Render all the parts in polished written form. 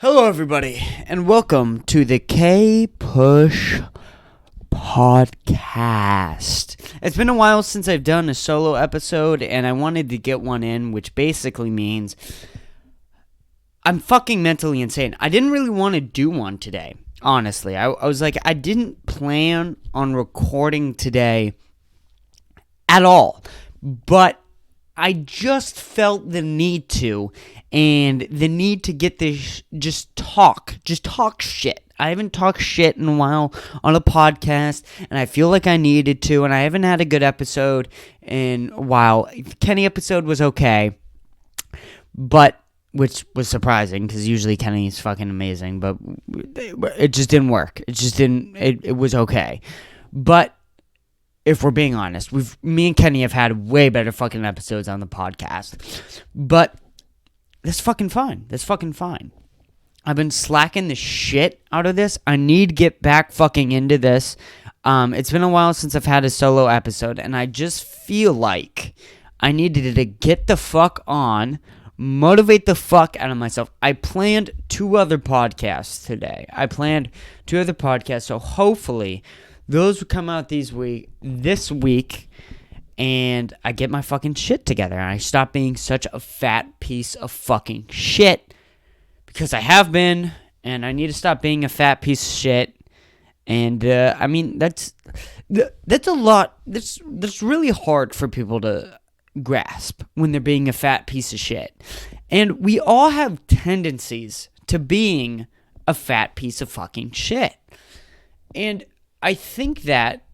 Hello, everybody, and welcome to the Kpush Podcast. It's been a while since I've done a solo episode, and I wanted to get one in, which basically means I'm fucking mentally insane. I didn't really want to do one today, honestly. I was like, I didn't plan on recording today at all, but I just felt the need to, and the need to get this, just talk shit. I haven't talked shit in a while on a podcast, and I feel like I needed to, and I haven't had a good episode in a while. The Kenny episode was okay, but, which was surprising, because usually Kenny is fucking amazing, but it just didn't work. It was okay. But if we're being honest, me and Kenny have had way better fucking episodes on the podcast. But that's fucking fine. I've been slacking the shit out of this. I need to get back fucking into this. It's been a while since I've had a solo episode, and I just feel like I needed to get the fuck on, motivate the fuck out of myself. I planned 2 other podcasts today. So hopefully those will come out this week, and I get my fucking shit together, and I stop being such a fat piece of fucking shit, because I have been, and I need to stop being a fat piece of shit. And I mean, that's a lot. That's really hard for people to grasp when they're being a fat piece of shit, and we all have tendencies to being a fat piece of fucking shit. And I think that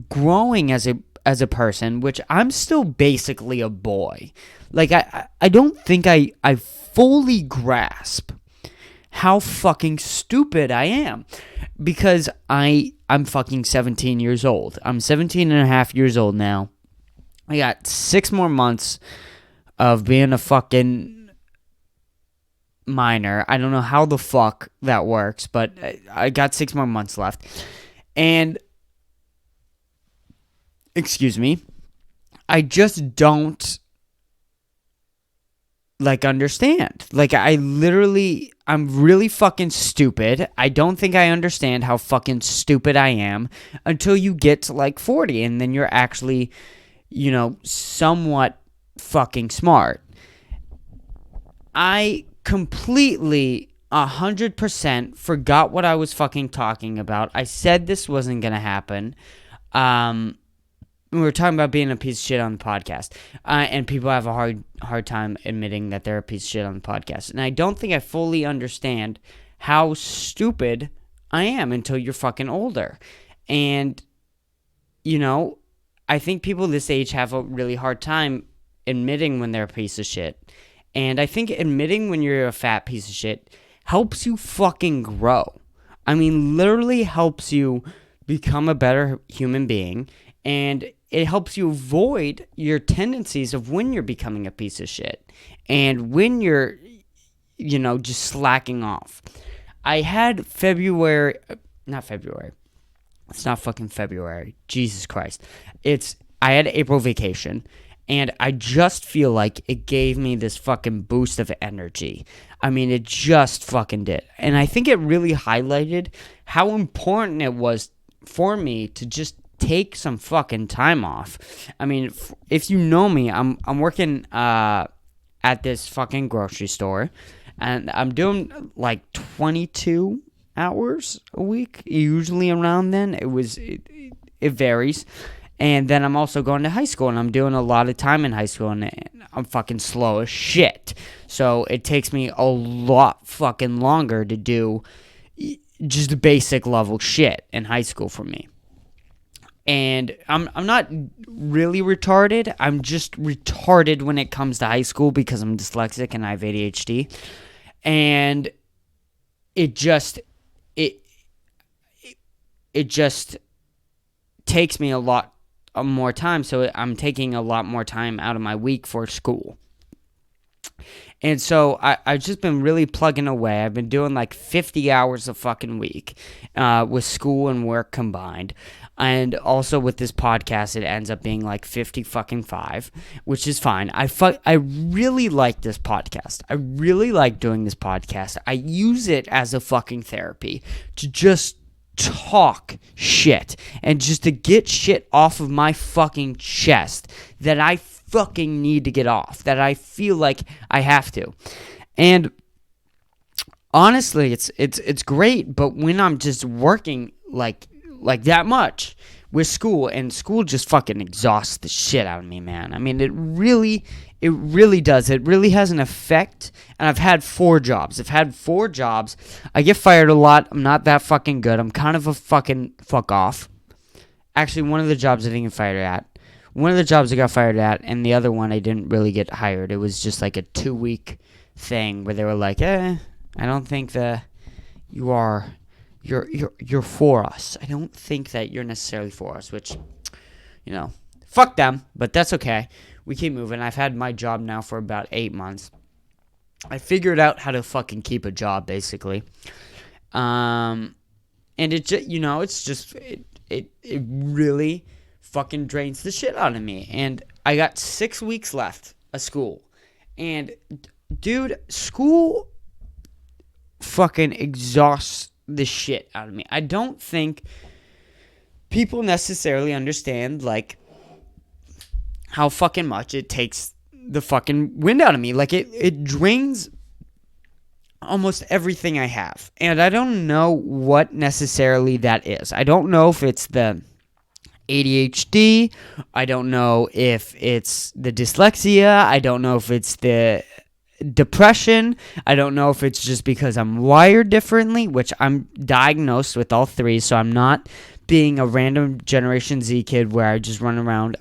growing as a person, which I'm still basically a boy, like I don't think I fully grasp how fucking stupid I am, because I'm fucking 17 years old. I'm 17 and a half years old now. I got 6 more months of being a fucking minor. I don't know how the fuck that works, but I got 6 more months left. And, excuse me, I just don't, understand. I'm really fucking stupid. I don't think I understand how fucking stupid I am until you get to, 40, and then you're actually, somewhat fucking smart. I completely 100% forgot what I was fucking talking about. I said this wasn't gonna happen. We were talking about being a piece of shit on the podcast, and people have a hard time admitting that they're a piece of shit on the podcast. And I don't think I fully understand how stupid I am until you're fucking older. And I think people this age have a really hard time admitting when they're a piece of shit. And I think admitting when you're a fat piece of shit helps you fucking grow. I mean, literally helps you become a better human being, and it helps you avoid your tendencies of when you're becoming a piece of shit and when you're, just slacking off. I had not February. It's not fucking February. Jesus Christ. I had April vacation. And I just feel like it gave me this fucking boost of energy. I mean, it just fucking did. And I think it really highlighted how important it was for me to just take some fucking time off. I mean, if you know me, I'm working at this fucking grocery store, and I'm doing 22 hours a week, usually around then. It varies. And then I'm also going to high school, and I'm doing a lot of time in high school, and I'm fucking slow as shit. So it takes me a lot fucking longer to do just basic level shit in high school for me. And I'm not really retarded. I'm just retarded when it comes to high school because I'm dyslexic and I have ADHD. And it just takes me a lot more time, so I'm taking a lot more time out of my week for school. And so I've just been really plugging away. I've been doing like 50 hours a fucking week with school and work combined. And also with this podcast, it ends up being like 50 fucking 5, which is fine. I really like this podcast. I really like doing this podcast. I use it as a fucking therapy to just talk shit and just to get shit off of my fucking chest that I fucking need to get off, that I feel like I have to. And honestly, it's great, but when I'm just working like that much with school, and school just fucking exhausts the shit out of me, man. I mean, it really does. It really has an effect. And I've had 4 jobs. I get fired a lot. I'm not that fucking good. I'm kind of a fucking fuck off. Actually, one of the jobs I didn't get fired at. One of the jobs I got fired at, and the other one I didn't really get hired. It was just like a 2-week thing where they were like, I don't think that you're for us. I don't think that you're necessarily for us, which, fuck them, but that's okay. We keep moving. I've had my job now for about 8 months. I figured out how to fucking keep a job, basically. And it just, it's just, it really fucking drains the shit out of me. And I got 6 weeks left of school. And, dude, school fucking exhausts the shit out of me. I don't think people necessarily understand, like, how fucking much it takes the fucking wind out of me. Like, it drains almost everything I have. And I don't know what necessarily that is. I don't know if it's the ADHD. I don't know if it's the dyslexia. I don't know if it's the depression. I don't know if it's just because I'm wired differently, which I'm diagnosed with all 3, so I'm not being a random Generation Z kid where I just run around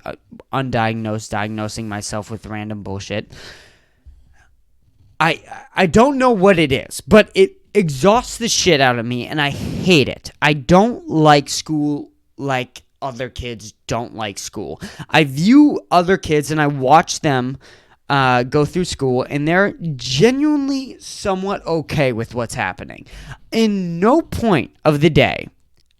undiagnosed, diagnosing myself with random bullshit. I don't know what it is, but it exhausts the shit out of me, and I hate it. I don't like school like other kids don't like school. I view other kids and I watch them go through school, and they're genuinely somewhat okay with what's happening. In no point of the day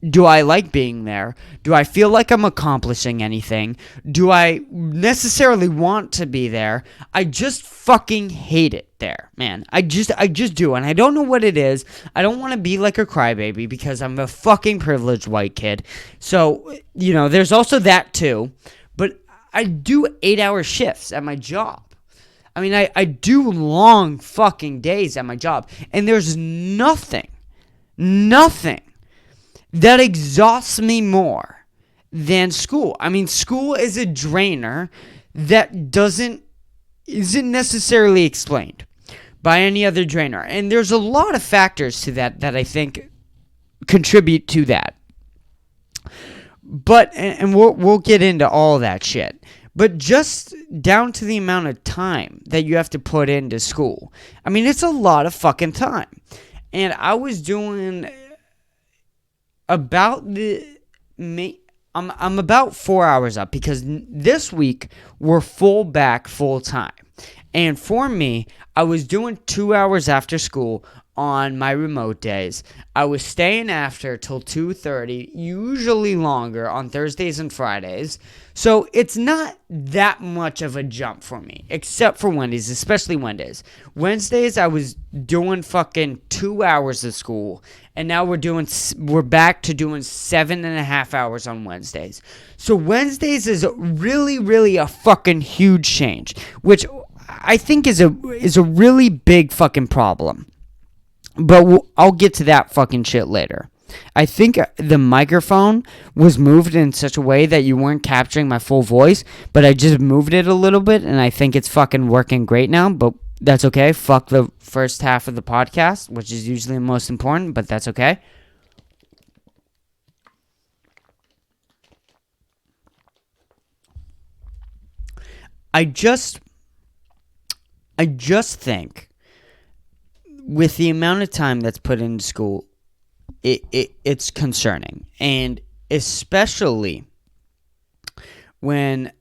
do I like being there. Do I feel like I'm accomplishing anything? Do I necessarily want to be there? I just fucking hate it there, man. I just do, and I don't know what it is. I don't want to be like a crybaby because I'm a fucking privileged white kid. So, there's also that too. But I do 8-hour shifts at my job. I mean, I do long fucking days at my job, and there's nothing that exhausts me more than school. I mean, school is a drainer that isn't necessarily explained by any other drainer. And there's a lot of factors to that I think contribute to that. But, and we'll get into all that shit. But just down to the amount of time that you have to put into school. I mean, it's a lot of fucking time. And I was doing about I'm about 4 hours up because this week we're full time. And for me, I was doing 2 hours after school on my remote days. I was staying after till 2:30, usually longer on Thursdays and Fridays. So it's not that much of a jump for me, except for Wednesdays, especially Wednesdays. Wednesdays, I was doing fucking 2 hours of school, and now we're back to doing 7.5 hours on Wednesdays. So Wednesdays is really, really a fucking huge change, which I think is a really big fucking problem. But I'll get to that fucking shit later. I think the microphone was moved in such a way that you weren't capturing my full voice, but I just moved it a little bit, and I think it's fucking working great now, but that's okay. Fuck the first half of the podcast, which is usually the most important, but that's okay. I just think with the amount of time that's put into school, it's concerning. And especially when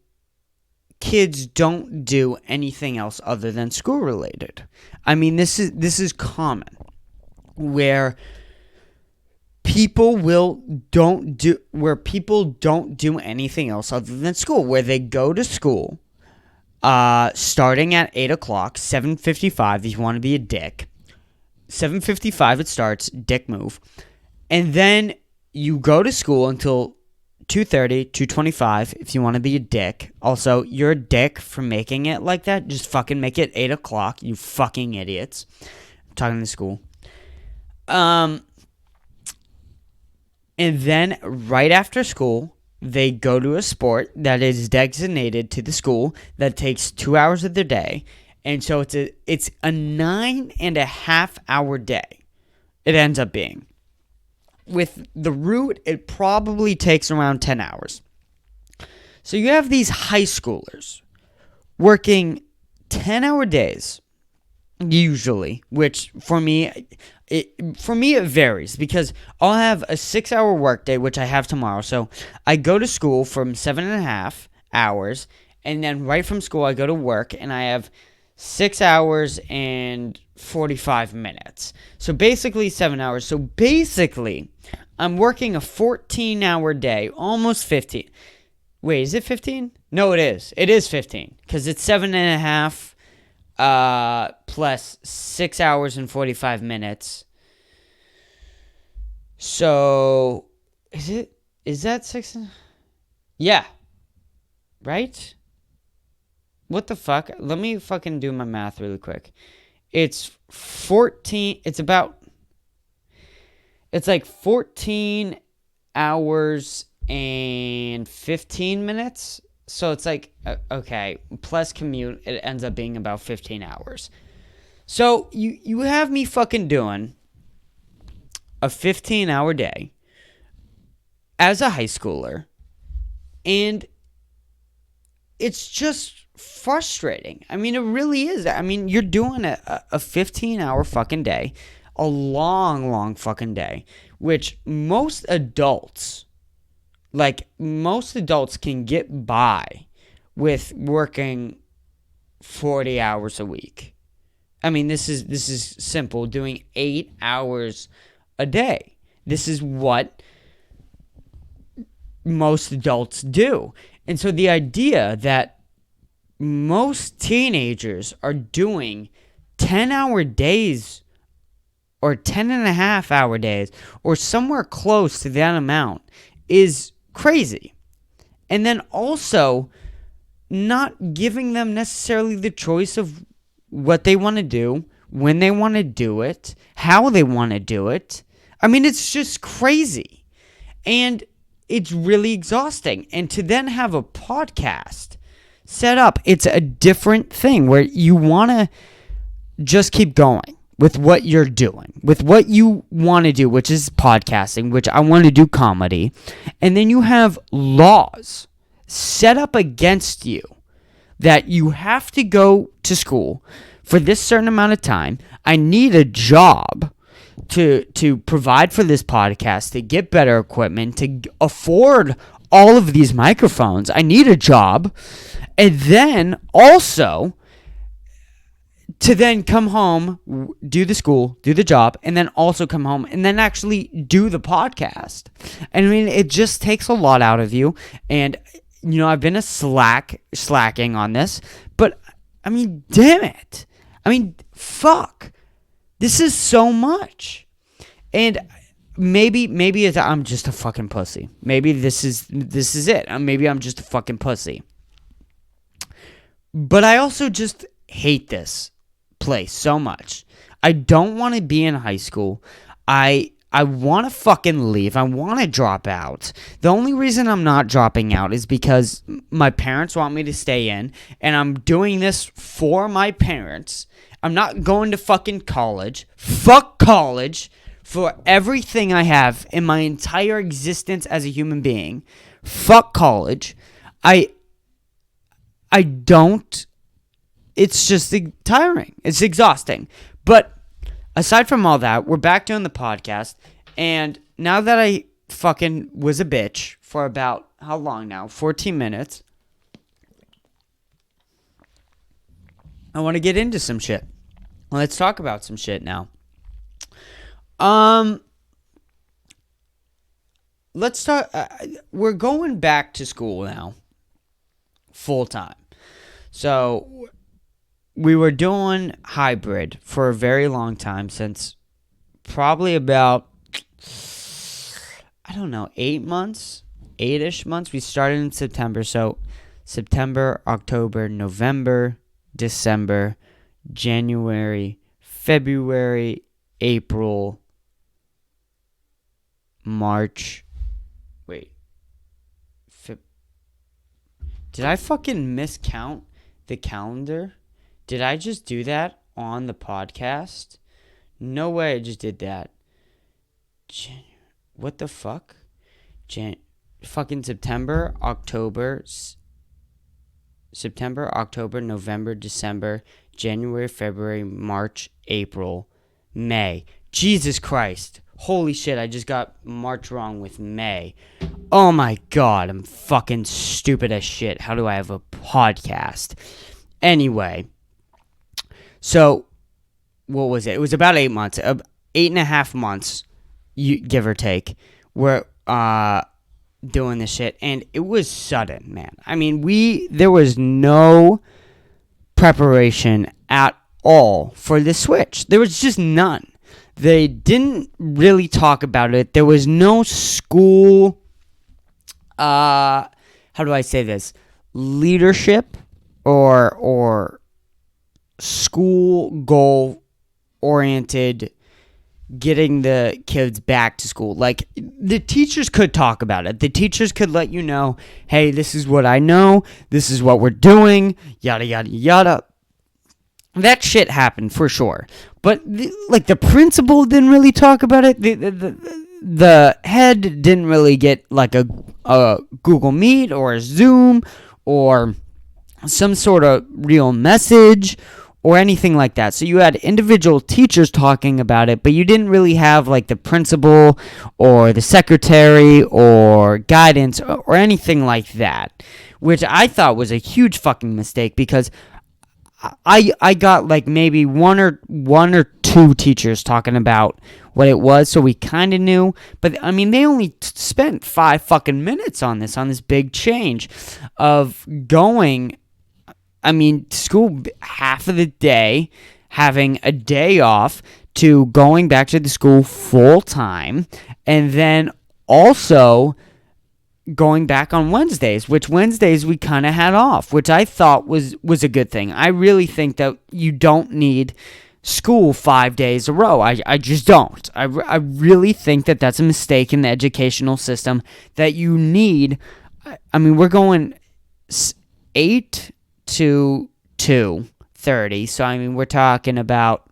kids don't do anything else other than school related. I mean, this is common, where people don't do anything else other than school, where they go to school starting at 8 o'clock, 7:55 if you want to be a dick. 7:55 it starts, dick move. And then you go to school until 2:30, 2:25 if you want to be a dick. Also, you're a dick for making it like that. Just fucking make it 8 o'clock, you fucking idiots. I'm talking to school. And then right after school, they go to a sport that is designated to the school that takes 2 hours of their day. And so it's a 9.5 hour day. It ends up being. With the route, it probably takes around 10 hours. So you have these high schoolers working 10-hour days, usually, which for me it varies, because I'll have a 6-hour workday, which I have tomorrow. So I go to school from 7.5 hours, and then right from school I go to work, and I have 6 hours and 45 minutes. So basically 7 hours. So basically, I'm working a 14-hour day, almost 15. Wait, is it 15? No, it is. It is 15, because it's 7.5 plus 6 hours and 45 minutes. So, is that 6? Yeah. Right? What the fuck? Let me fucking do my math really quick. It's 14, it's like 14 hours and 15 minutes. So it's like, okay, plus commute, it ends up being about 15 hours. So you have me fucking doing a 15-hour day as a high schooler, and it's just frustrating. I mean, it really is. I mean, you're doing a 15-hour fucking day, a long fucking day, which most adults can get by with working 40 hours a week. I mean, this is simple, doing 8 hours a day. This is what most adults do. And so the idea that most teenagers are doing 10-hour days or 10.5-hour days or somewhere close to that amount is crazy. And then also not giving them necessarily the choice of what they want to do, when they want to do it, how they want to do it. I mean, it's just crazy. And it's really exhausting. And to then have a podcast set up, it's a different thing where you want to just keep going with what you're doing, with what you want to do, which is podcasting, which I want to do comedy. And then you have laws set up against you that you have to go to school for this certain amount of time. I need a job to provide for this podcast, to get better equipment, to afford all of these microphones. I need a job. And then also to then come home, do the school, do the job, and then also come home and then actually do the podcast. I mean, it just takes a lot out of you. And, you know, I've been slacking on this, but I mean, damn it. I mean, fuck. This is so much. And maybe I'm just a fucking pussy. Maybe this is it. Maybe I'm just a fucking pussy. But I also just hate this place so much. I don't want to be in high school. I want to fucking leave. I want to drop out. The only reason I'm not dropping out is because my parents want me to stay in, and I'm doing this for my parents. I'm not going to fucking college. Fuck college for everything I have in my entire existence as a human being. Fuck college. I don't. It's just tiring. It's exhausting. But aside from all that, we're back doing the podcast. And now that I fucking was a bitch for about, how long now? 14 minutes. I want to get into some shit. Let's talk about some shit now. Let's talk. We're going back to school now, full time. So we were doing hybrid for a very long time, since probably about, I don't know, 8 months, 8-ish months. We started in September, so September, October, November, December, January, February, April, March. Wait. Did I fucking miscount the calendar? Did I just do that on the podcast? No way I just did that. What the fuck? Fucking September, October, November, December, January, February, March, April, May. Jesus Christ. Holy shit, I just got March wrong with May. Oh my god, I'm fucking stupid as shit. How do I have a podcast? Anyway, so what was it? It was about 8 months, 8.5 months, give or take. We're doing this shit, and it was sudden, man. I mean, there was no preparation at all for the switch. There was just none. They didn't really talk about it. There was no school, how do I say this? Leadership or school goal oriented, getting the kids back to school. Like, the teachers could talk about it. The teachers could let you know, hey, this is what I know. This is what we're doing. Yada, yada, yada. That shit happened for sure. But, the principal didn't really talk about it. The head didn't really get, like, a Google Meet or a Zoom or some sort of real message or anything like that. So you had individual teachers talking about it, but you didn't really have, like, the principal or the secretary or guidance or anything like that, which I thought was a huge fucking mistake, because I got, like, maybe one or two teachers talking about what it was, so we kind of knew. But, I mean, they only spent 5 fucking minutes on this big change of going, I mean, school half of the day, having a day off, to going back to the school full time, and then also going back on Wednesdays, which Wednesdays we kind of had off, which I thought was a good thing. I really think that you don't need school 5 days a row. I just don't. I really think that that's a mistake in the educational system, that you need. I mean, we're going 8 to 2:30, so I mean, we're talking about,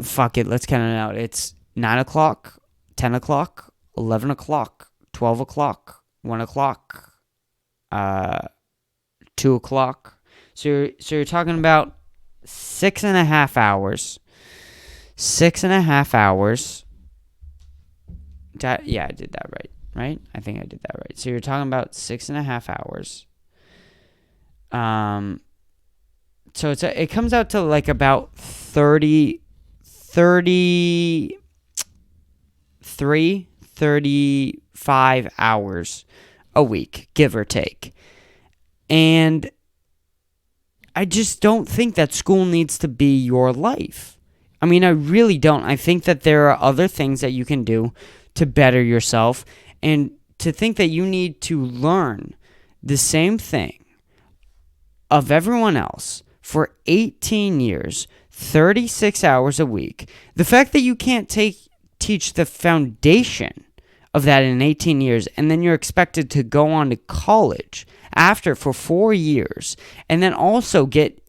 fuck it, let's count it out. It's 9 o'clock, 10 o'clock, 11 o'clock, 12 o'clock, 1 o'clock, 2 o'clock. So you're talking about 6.5 hours. 6.5 hours. Yeah, I did that right? I think I did that right. So you're talking about 6.5 hours. So it comes out to, like, about 35 hours a week, give or take. And I just don't think that school needs to be your life. I mean, I really don't. I think that there are other things that you can do to better yourself, and to think that you need to learn the same thing of everyone else for 18 years, 36 hours a week. The fact that you can't teach the foundation of that in 18 years, and then you're expected to go on to college after for 4 years, and then also get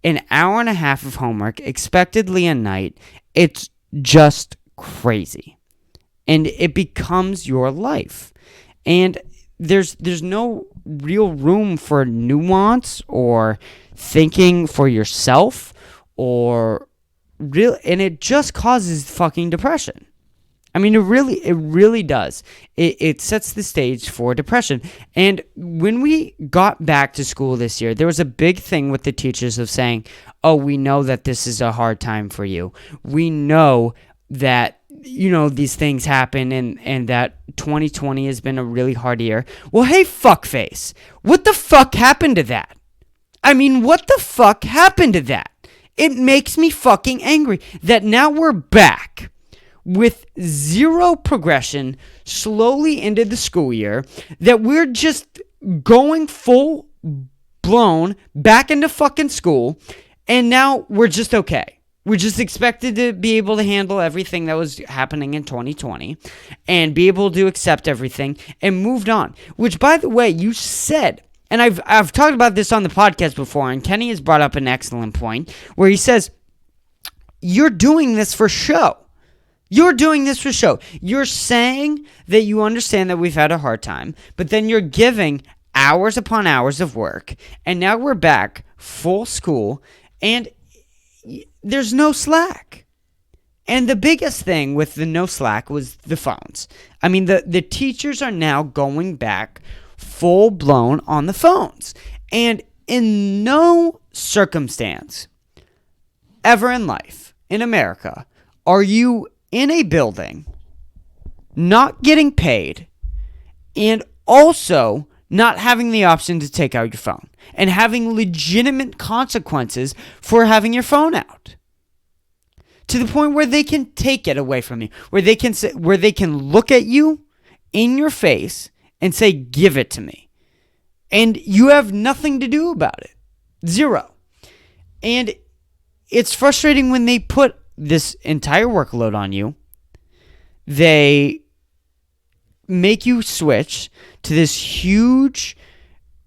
an hour and a half of homework expectedly a night, it's just crazy. And it becomes your life. And there's no real room for nuance or thinking for yourself, or and it just causes fucking depression. I mean, it really does. It sets the stage for depression. And when we got back to school this year, there was a big thing with the teachers of saying, oh, we know that this is a hard time for you. We know that, these things happen and that 2020 has been a really hard year. Well, hey, fuckface, what the fuck happened to that? I mean, what the fuck happened to that? It makes me fucking angry that now we're back with zero progression slowly into the school year, that we're just going full blown back into fucking school, and now we're just okay. We're just expected to be able to handle everything that was happening in 2020 and be able to accept everything and moved on. Which, by the way, you said, and I've talked about this on the podcast before, and Kenny has brought up an excellent point where he says, you're doing this for show. You're doing this for show. You're saying that you understand that we've had a hard time, but then you're giving hours upon hours of work, and now we're back full school, and there's no slack. And the biggest thing with the no slack was the phones. I mean, the teachers are now going back full blown on the phones. And in no circumstance ever in life, in America, are you in a building, not getting paid, and also not having the option to take out your phone, and having legitimate consequences for having your phone out, to the point where they can take it away from you, where they can look at you in your face and say, give it to me, and you have nothing to do about it. Zero. And it's frustrating when they put this entire workload on you. They make you switch to this huge,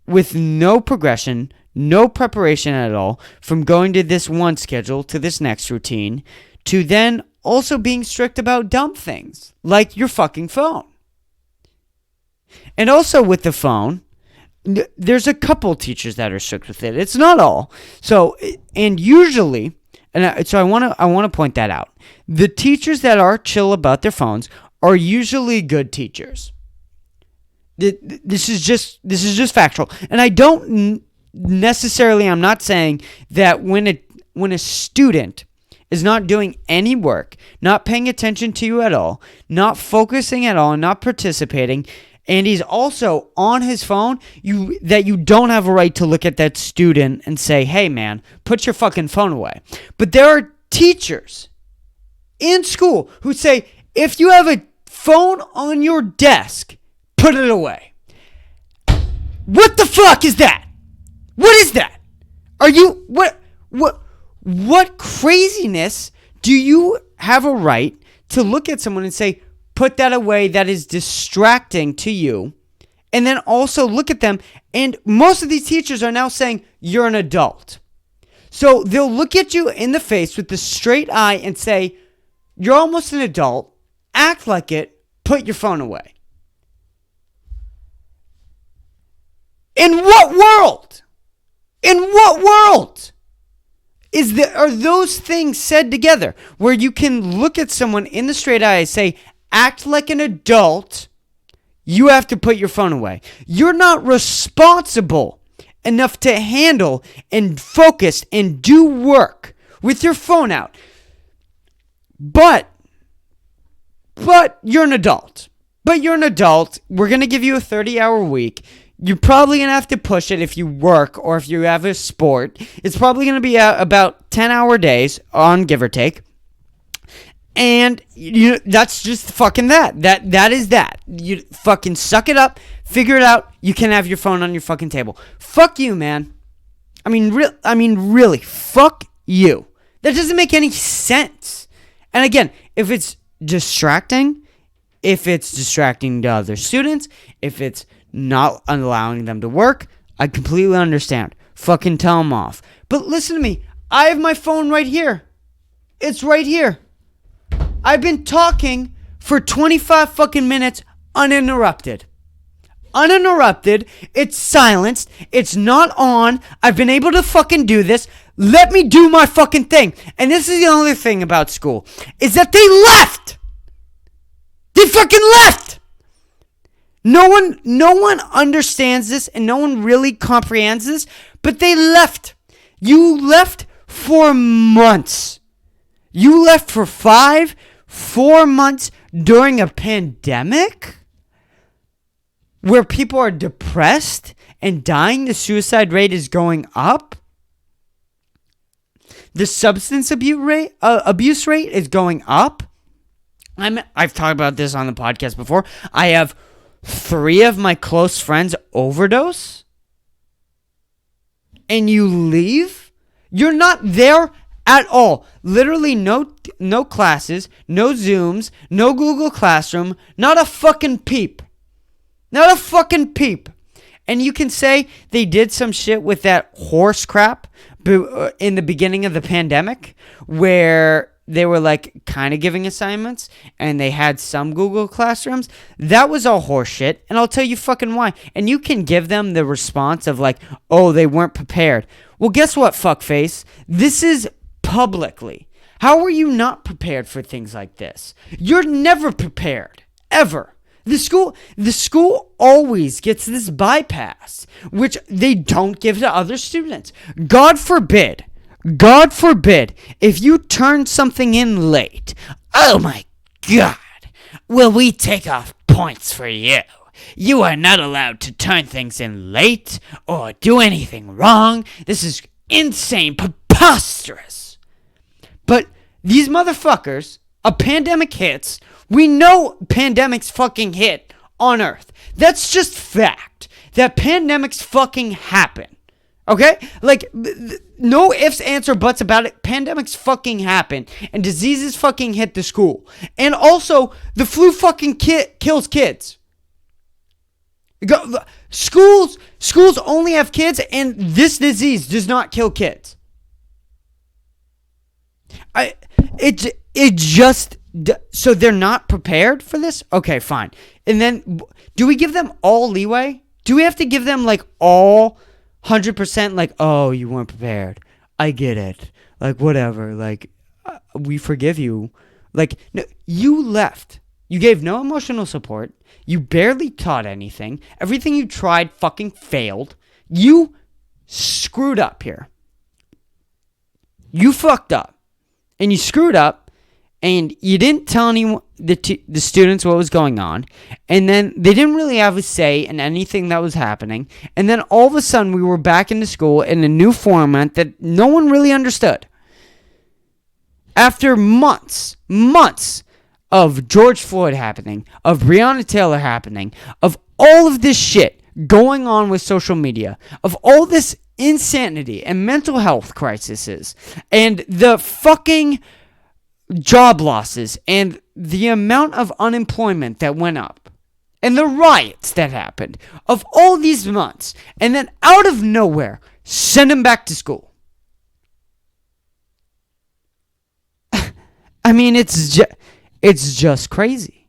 with no progression, no preparation at all, from going to this one schedule to this next routine, to then also being strict about dumb things, like your fucking phone. And also with the phone, there's a couple teachers that are strict with it. It's not all. So, and usually, so I want to point that out. The teachers that are chill about their phones are usually good teachers. This is just factual. And I don't necessarily, I'm not saying that when a student is not doing any work, not paying attention to you at all, not focusing at all, and not participating, and he's also on his phone, that you don't have a right to look at that student and say, hey man, put your fucking phone away. But there are teachers in school who say, if you have a phone on your desk, put it away. What the fuck is that? What is that? Are you, what craziness do you have a right to look at someone and say, put that away, that is distracting to you, and then also look at them, and most of these teachers are now saying, you're an adult. So they'll look at you in the face with the straight eye and say, you're almost an adult, act like it, put your phone away. In what world? In what world are those things said together, where you can look at someone in the straight eye and say, act like an adult, you have to put your phone away. You're not responsible enough to handle and focus and do work with your phone out. But you're an adult. We're going to give you a 30-hour week. You're probably going to have to push it if you work or if you have a sport. It's probably going to be about 10-hour days on give or take. And that's just fucking that. That is that. You fucking suck it up, figure it out. You can have your phone on your fucking table. Fuck you, man. I mean, really, fuck you. That doesn't make any sense. And again, if it's distracting to other students, if it's not allowing them to work, I completely understand. Fucking tell them off. But listen to me. I have my phone right here. It's right here. I've been talking for 25 fucking minutes uninterrupted. It's silenced. It's not on. I've been able to fucking do this. Let me do my fucking thing. And this is the only thing about school, is that they left. They fucking left. No one understands this, and no one really comprehends this, but they left. You left for months. You left for 4 months during a pandemic where people are depressed and dying. The suicide rate is going up. The substance abuse rate is going up. I've talked about this on the podcast before. I have 3 of my close friends overdose. And you leave? You're not there at all. Literally no classes, no Zooms, no Google Classroom, not a fucking peep. Not a fucking peep. And you can say they did some shit with that horse crap in the beginning of the pandemic where they were like kind of giving assignments and they had some Google Classrooms. That was all horse shit, and I'll tell you fucking why. And you can give them the response of like, oh, they weren't prepared. Well, guess what, fuckface? This is publicly. How are you not prepared for things like this? You're never prepared, ever. The school always gets this bypass, which they don't give to other students. God forbid, if you turn something in late, oh my God, will we take off points for you? You are not allowed to turn things in late or do anything wrong. This is insane, preposterous. But these motherfuckers, a pandemic hits. We know pandemics fucking hit on Earth. That's just fact. That pandemics fucking happen. Okay? Like, no ifs, ands, or buts about it. Pandemics fucking happen. And diseases fucking hit the school. And also, the flu fucking kills kids. Schools only have kids, and this disease does not kill kids. So they're not prepared for this? Okay, fine. And then, do we give them all leeway? Do we have to give them, like, all 100%? Like, oh, you weren't prepared. I get it. Like, whatever. Like, we forgive you. Like, no, you left. You gave no emotional support. You barely taught anything. Everything you tried fucking failed. You screwed up here. You fucked up. And you screwed up. And you didn't tell anyone, the students what was going on. And then they didn't really have a say in anything that was happening. And then all of a sudden we were back into school in a new format that no one really understood. After months of George Floyd happening, of Breonna Taylor happening, of all of this shit going on with social media, of all this insanity and mental health crises, and the fucking job losses and the amount of unemployment that went up and the riots that happened of all these months, and then out of nowhere send them back to school. I mean, it's just crazy.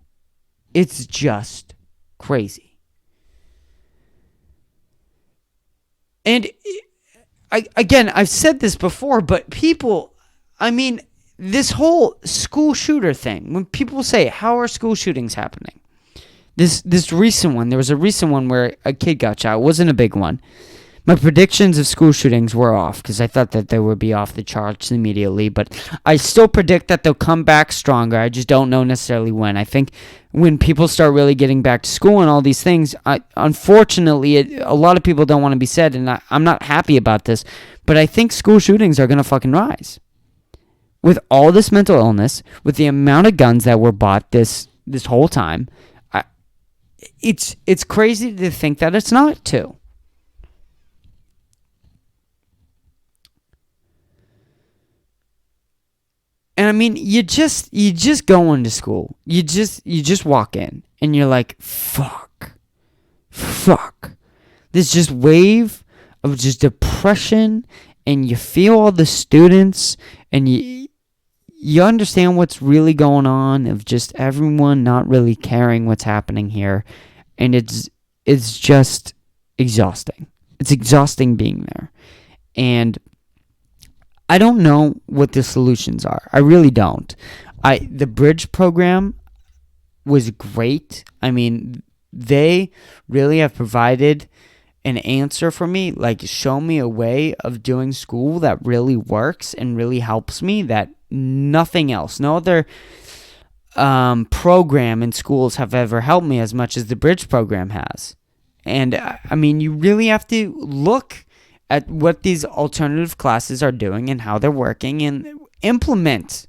It's just crazy. And I've said this before, but people, I mean, this whole school shooter thing, when people say, how are school shootings happening? This recent one, there was a recent one where a kid got shot. It wasn't a big one. My predictions of school shootings were off because I thought that they would be off the charts immediately, but I still predict that they'll come back stronger. I just don't know necessarily when. I think when people start really getting back to school and all these things, unfortunately, a lot of people don't want to be said, and I'm not happy about this, but I think school shootings are going to fucking rise. With all this mental illness, with the amount of guns that were bought this whole time, it's crazy to think that it's not too. And I mean, you just go into school. You just walk in and you're like, fuck. This just wave of just depression, and you feel all the students, and you understand what's really going on, of just everyone not really caring what's happening here, and it's just exhausting. It's exhausting being there. And I don't know what the solutions are. I really don't. The bridge program, was great. I mean, they really have provided an answer for me, like show me a way of doing school that really works and really helps me that nothing else, no other program in schools have ever helped me as much as the bridge program has. And I mean, you really have to look at what these alternative classes are doing and how they're working and implement,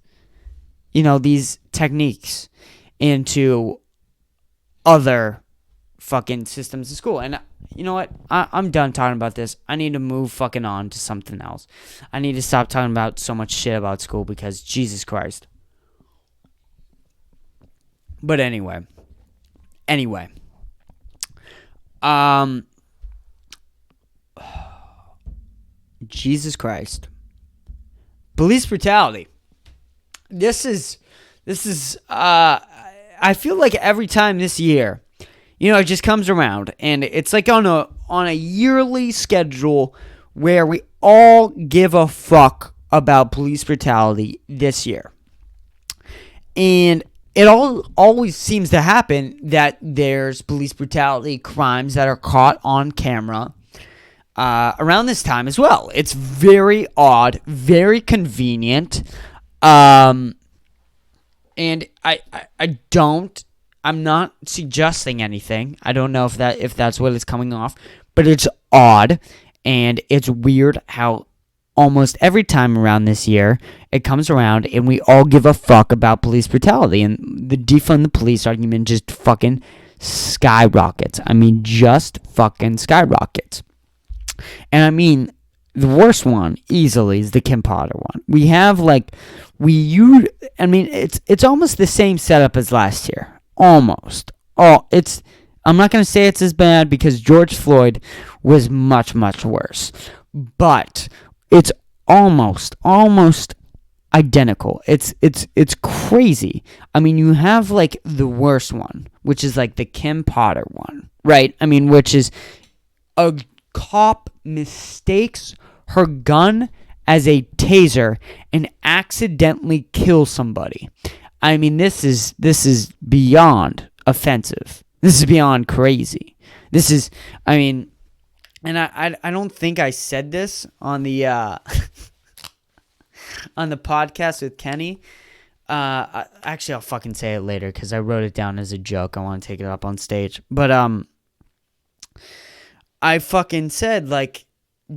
these techniques into other fucking systems of school. And you know what? I'm done talking about this. I need to move fucking on to something else. I need to stop talking about so much shit about school because Jesus Christ. But anyway. Jesus Christ. Police brutality. This is I feel like every time this year, it just comes around and it's like on a yearly schedule where we all give a fuck about police brutality this year. And it always seems to happen that there's police brutality crimes that are caught on camera around this time as well. It's very odd, very convenient, and I'm not suggesting anything. I don't know if that's what it's coming off, but it's odd and it's weird how almost every time around this year it comes around and we all give a fuck about police brutality and the defund the police argument just fucking skyrockets. I mean, just fucking skyrockets. And I mean, the worst one easily is the Kim Potter one. We have it's almost the same setup as last year. Almost. I'm not going to say it's as bad because George Floyd was much, much worse. But it's almost identical. It's crazy. I mean, you have the worst one, which is the Kim Potter one, right? I mean, which is a cop mistakes her gun as a taser and accidentally kills somebody. I mean, this is beyond offensive. This is beyond crazy. And I don't think I said this on the on the podcast with Kenny. Actually, I'll fucking say it later because I wrote it down as a joke. I want to take it up on stage, but I fucking said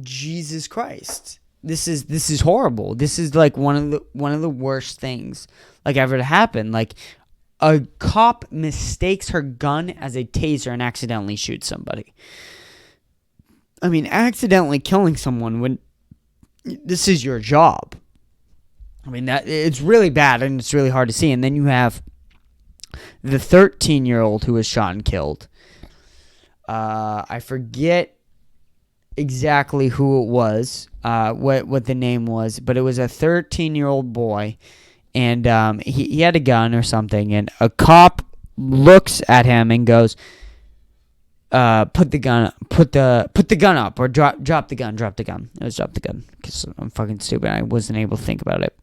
Jesus Christ. This is horrible. This is one of the worst things ever to happen. A cop mistakes her gun as a taser and accidentally shoots somebody. I mean, accidentally killing someone when this is your job. I mean, that it's really bad and it's really hard to see. And then you have the 13-year-old who was shot and killed. I forget exactly who it was, what the name was, but it was a 13-year-old boy, and he had a gun or something, and a cop looks at him and goes, put the gun up, or drop the gun. It was drop the gun, because I'm fucking stupid. I wasn't able to think about it.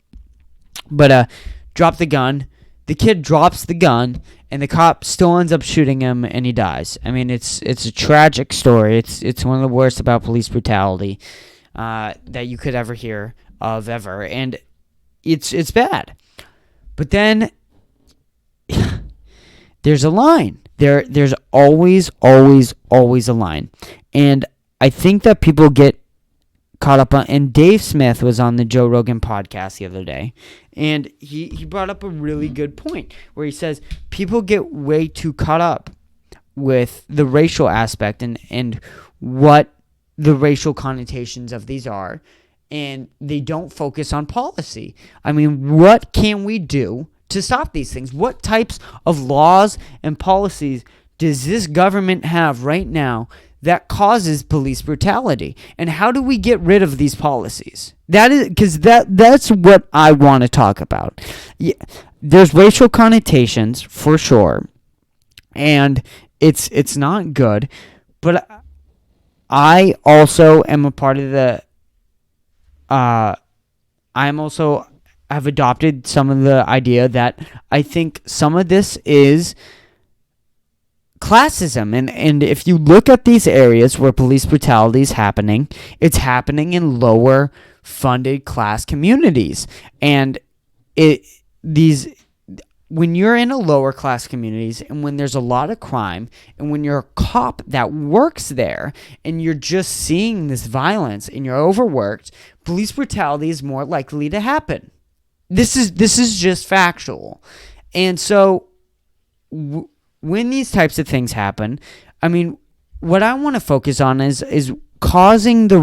But drop the gun. The kid drops the gun, and the cop still ends up shooting him, and he dies. I mean, it's a tragic story. It's one of the worst about police brutality that you could ever hear of ever, and it's bad. But then there's a line. There's always a line, and I think that people get caught up on. And Dave Smith was on the Joe Rogan podcast the other day, and he brought up a really good point where he says people get way too caught up with the racial aspect and what the racial connotations of these are, and they don't focus on policy. I mean, what can we do to stop these things? What types of laws and policies does this government have right now that causes police brutality? And how do we get rid of these policies? That is because that's what I want to talk about. Yeah, there's racial connotations for sure, and it's not good. But I also am a part of the. I'm also have adopted some of the idea that I think some of this is classism. And if you look at these areas where police brutality is happening, it's happening in lower funded class communities. And when you're in a lower class communities and when there's a lot of crime and when you're a cop that works there and you're just seeing this violence and you're overworked, police brutality is more likely to happen. This is just factual. And so when these types of things happen, I mean, what I want to focus on is helping the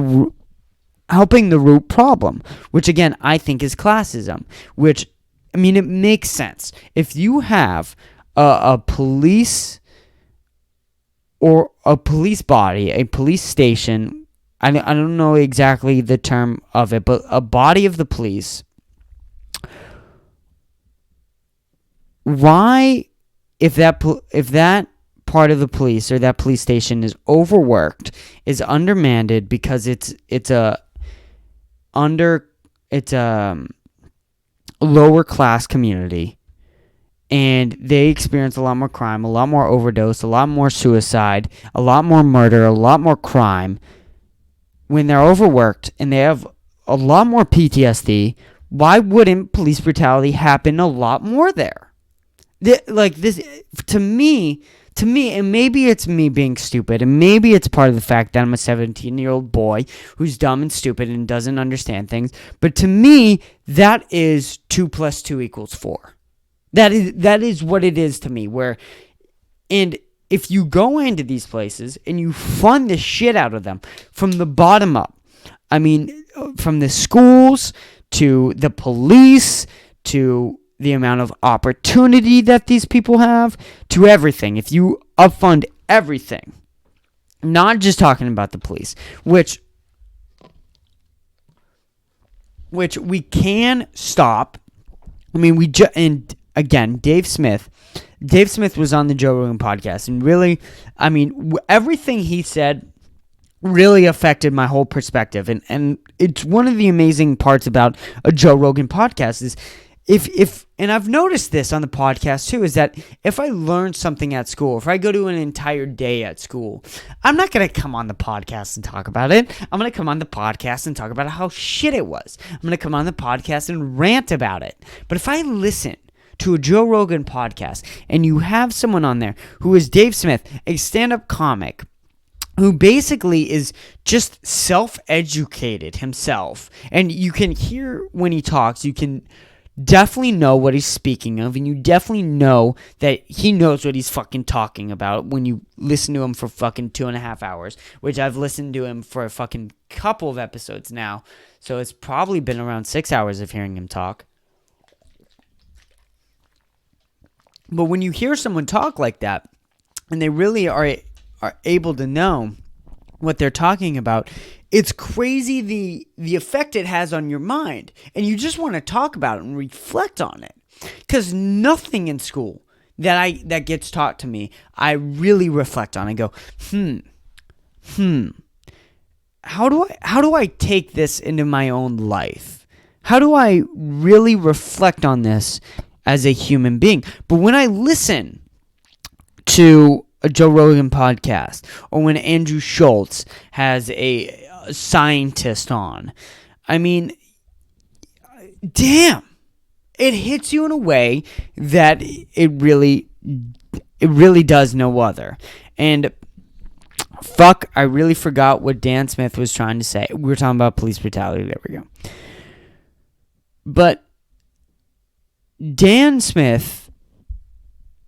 root problem, which again I think is classism, which I mean, it makes sense. If you have a police or a police body, a police station, I don't know exactly the term of it, but a body of the police, why, if that part of the police or that police station is overworked, is undermanned because it's a lower class community and they experience a lot more crime, a lot more overdose, a lot more suicide, a lot more murder, a lot more crime, when they're overworked and they have a lot more PTSD, why wouldn't police brutality happen a lot more there? Like this, to me, and maybe it's me being stupid, and maybe it's part of the fact that I'm a 17-year-old boy who's dumb and stupid and doesn't understand things, but to me, that is 2 + 2 = 4. That is what it is to me, and if you go into these places and you fund the shit out of them from the bottom up, I mean, from the schools to the police to the amount of opportunity that these people have, to everything. If you upfund everything, not just talking about the police, which we can stop. I mean, and again, Dave Smith was on the Joe Rogan podcast, and really, I mean, everything he said really affected my whole perspective, and it's one of the amazing parts about a Joe Rogan podcast is if and I've noticed this on the podcast too, is that if I learn something at school, if I go to an entire day at school, I'm not going to come on the podcast and talk about it. I'm going to come on the podcast and talk about how shit it was. I'm going to come on the podcast and rant about it. But if I listen to a Joe Rogan podcast and you have someone on there who is Dave Smith, a stand-up comic, who basically is just self-educated himself, and you can hear when he talks, you can definitely know what he's speaking of, and you definitely know that he knows what he's fucking talking about when you listen to him for fucking 2.5 hours, which I've listened to him for a fucking couple of episodes now, so it's probably been around 6 hours of hearing him talk. But when you hear someone talk like that, and they really are able to know what they're talking about, it's crazy the effect it has on your mind. And you just want to talk about it and reflect on it. Because nothing in school that gets taught to me, I really reflect on and go, how do I take this into my own life? How do I really reflect on this as a human being? But when I listen to a Joe Rogan podcast, or when Andrew Schultz has a scientist on, I mean, damn, it hits you in a way that it really does no other. And fuck, I really forgot what Dan Smith was trying to say. We were talking about police brutality. There we go. But Dan Smith,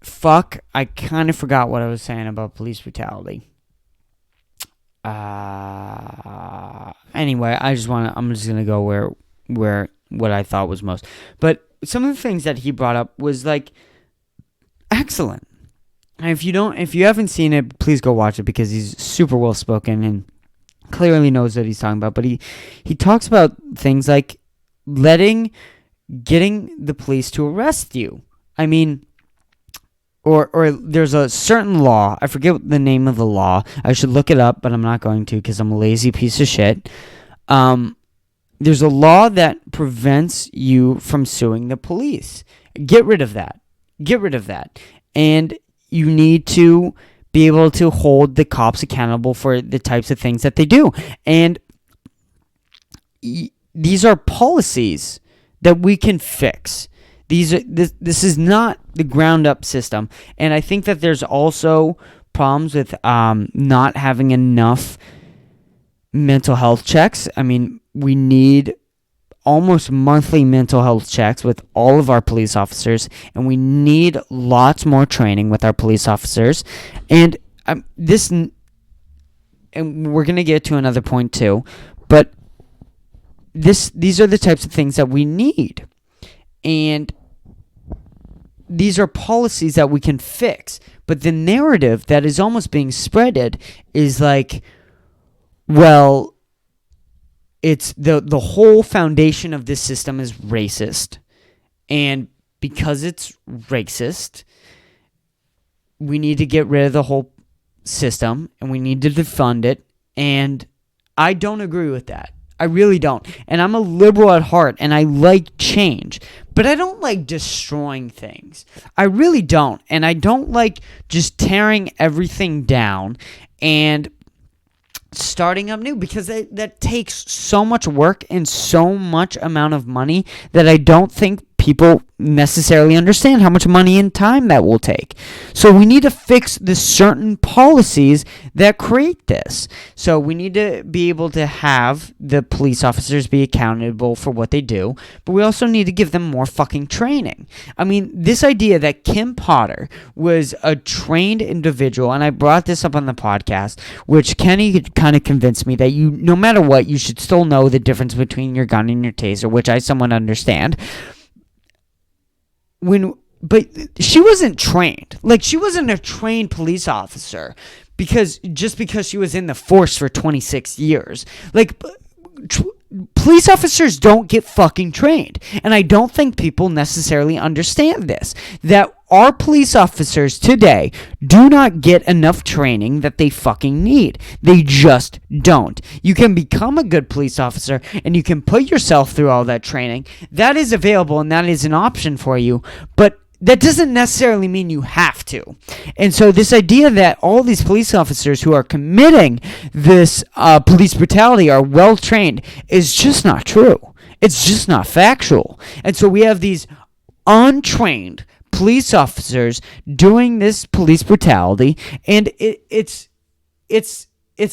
fuck, I kind of forgot what I was saying about police brutality. Anyway, I'm just gonna go where what I thought was most. But some of the things that he brought up was like excellent. And if you haven't seen it, please go watch it, because he's super well spoken and clearly knows what he's talking about. But he talks about things like getting the police to arrest you. I mean, or there's a certain law. I forget the name of the law. I should look it up, but I'm not going to, because I'm a lazy piece of shit. there's a law that prevents you from suing the police. Get rid of that. And you need to be able to hold the cops accountable for the types of things that they do. And these are policies that we can fix. This is not the ground up system. And I think that there's also problems with not having enough mental health checks. I mean, we need almost monthly mental health checks with all of our police officers, and we need lots more training with our police officers. And and we're going to get to another point too, but these are the types of things that we need. And these are policies that we can fix. But the narrative that is almost being spreaded is like, well, it's the whole foundation of this system is racist. And because it's racist, we need to get rid of the whole system and we need to defund it. And I don't agree with that. I really don't. And I'm a liberal at heart and I like change. But I don't like destroying things. I really don't. And I don't like just tearing everything down and starting up new, because that takes so much work and so much amount of money that I don't think people necessarily understand how much money and time that will take. So we need to fix the certain policies that create this. So we need to be able to have the police officers be accountable for what they do, but we also need to give them more fucking training. I mean, this idea that Kim Potter was a trained individual, and I brought this up on the podcast, which Kenny kind of convinced me that no matter what, you should still know the difference between your gun and your taser, which I somewhat understand. But she wasn't trained. Like, she wasn't a trained police officer because she was in the force for 26 years. Like, police officers don't get fucking trained. And I don't think people necessarily understand this. That our police officers today do not get enough training that they fucking need. They just don't. You can become a good police officer and you can put yourself through all that training. That is available and that is an option for you. But that doesn't necessarily mean you have to. And so this idea that all these police officers who are committing this police brutality are well trained is just not true. It's just not factual. And so we have these untrained police officers doing this police brutality, and it's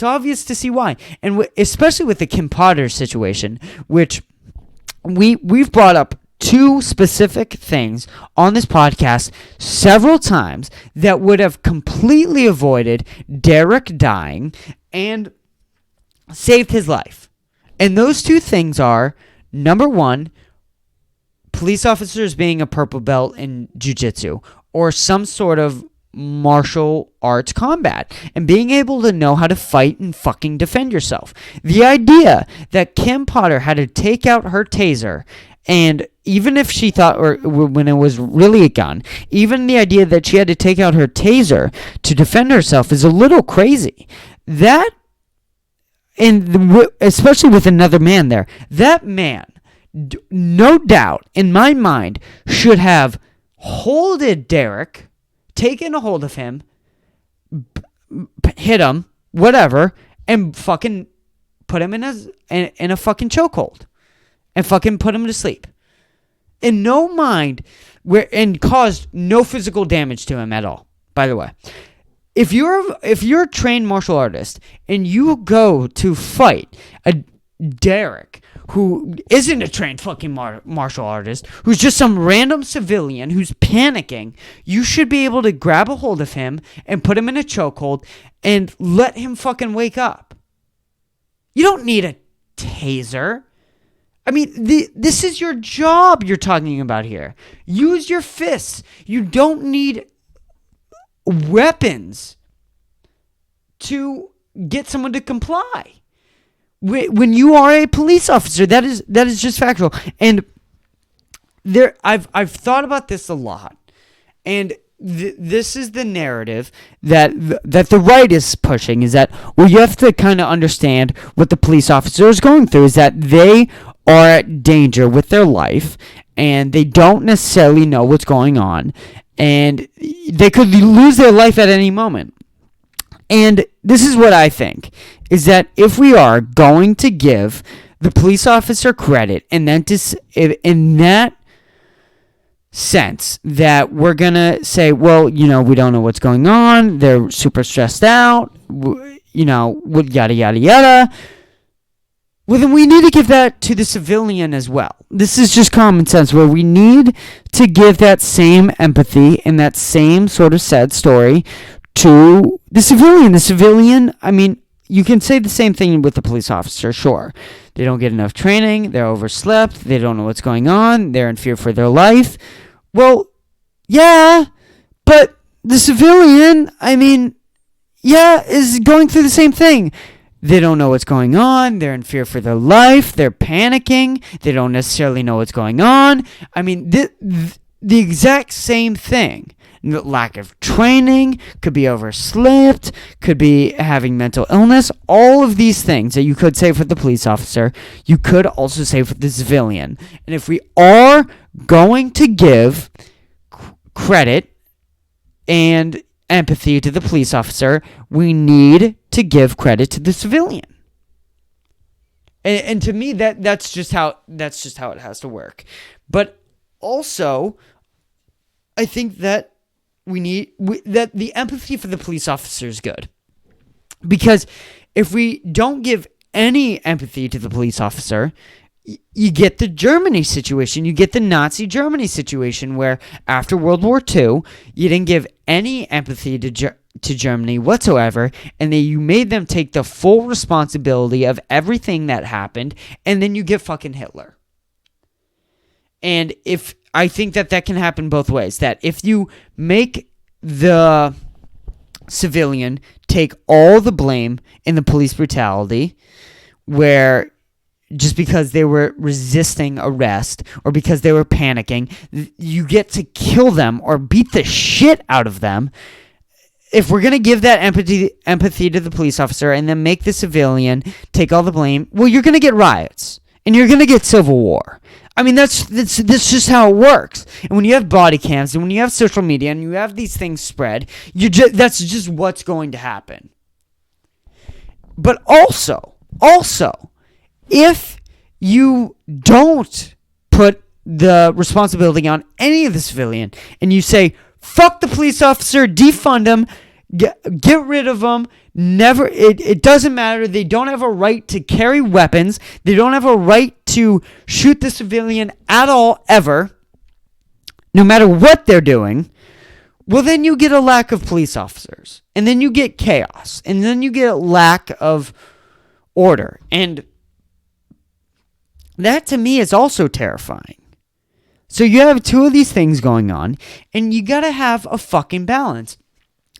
obvious to see why. And especially with the Kim Potter situation, which we've brought up two specific things on this podcast several times that would have completely avoided Derek dying and saved his life. And those two things are, number one, police officers being a purple belt in jiu-jitsu or some sort of martial arts combat and being able to know how to fight and fucking defend yourself. The idea that Kim Potter had to take out her taser, and even if she thought, or when it was really a gun, even the idea that she had to take out her taser to defend herself is a little crazy. That, and especially with another man there, that man, no doubt, in my mind, should have holded Derek, taken a hold of him, hit him, whatever, and fucking put him in a fucking chokehold, and fucking put him to sleep. In no mind, and caused no physical damage to him at all. By the way, if you're a trained martial artist and you go to fight a Derek, who isn't a trained fucking martial artist, who's just some random civilian who's panicking, you should be able to grab a hold of him and put him in a chokehold and let him fucking wake up. You don't need a taser. I mean, this is your job you're talking about here. Use your fists. You don't need weapons to get someone to comply. When you are a police officer, that is just factual. And I've thought about this a lot, and this is the narrative that the right is pushing. Is that, well, you have to kind of understand what the police officer is going through. Is that they are at danger with their life, and they don't necessarily know what's going on, and they could lose their life at any moment. And this is what I think, is that if we are going to give the police officer credit, and then in that sense that we're going to say, well, we don't know what's going on, they're super stressed out, yada, yada, yada, well, then we need to give that to the civilian as well. This is just common sense, where we need to give that same empathy and that same sort of sad story to the civilian. The civilian, you can say the same thing with the police officer, sure. They don't get enough training, they're overslept, they don't know what's going on, they're in fear for their life. Well, yeah, but the civilian, is going through the same thing. They don't know what's going on. They're in fear for their life. They're panicking. They don't necessarily know what's going on. The exact same thing. Lack of training, could be overslept, could be having mental illness. All of these things that you could say for the police officer, you could also say for the civilian. And if we are going to give credit and empathy to the police officer, we need to give credit to the civilian. And to me, that's just how it has to work. But also, I think that that the empathy for the police officer is good, because if we don't give any empathy to the police officer, you get the Germany situation. You get the Nazi Germany situation, where after World War II, you didn't give any empathy to Germany whatsoever, and then you made them take the full responsibility of everything that happened, and then you get fucking Hitler. And I think that can happen both ways. That if you make the civilian take all the blame in the police brutality, where just because they were resisting arrest or because they were panicking, you get to kill them or beat the shit out of them. If we're going to give that empathy to the police officer and then make the civilian take all the blame, well, you're going to get riots and you're going to get civil war. That's just how it works. And when you have body cams and when you have social media and you have these things spread, that's just what's going to happen. But also, if you don't put the responsibility on any of the civilian and you say, fuck the police officer, defund him, get rid of them, it doesn't matter, they don't have a right to carry weapons, they don't have a right to shoot the civilian at all, ever, no matter what they're doing, well, then you get a lack of police officers, and then you get chaos, and then you get a lack of order, and that to me is also terrifying. So you have two of these things going on, and you gotta have a fucking balance.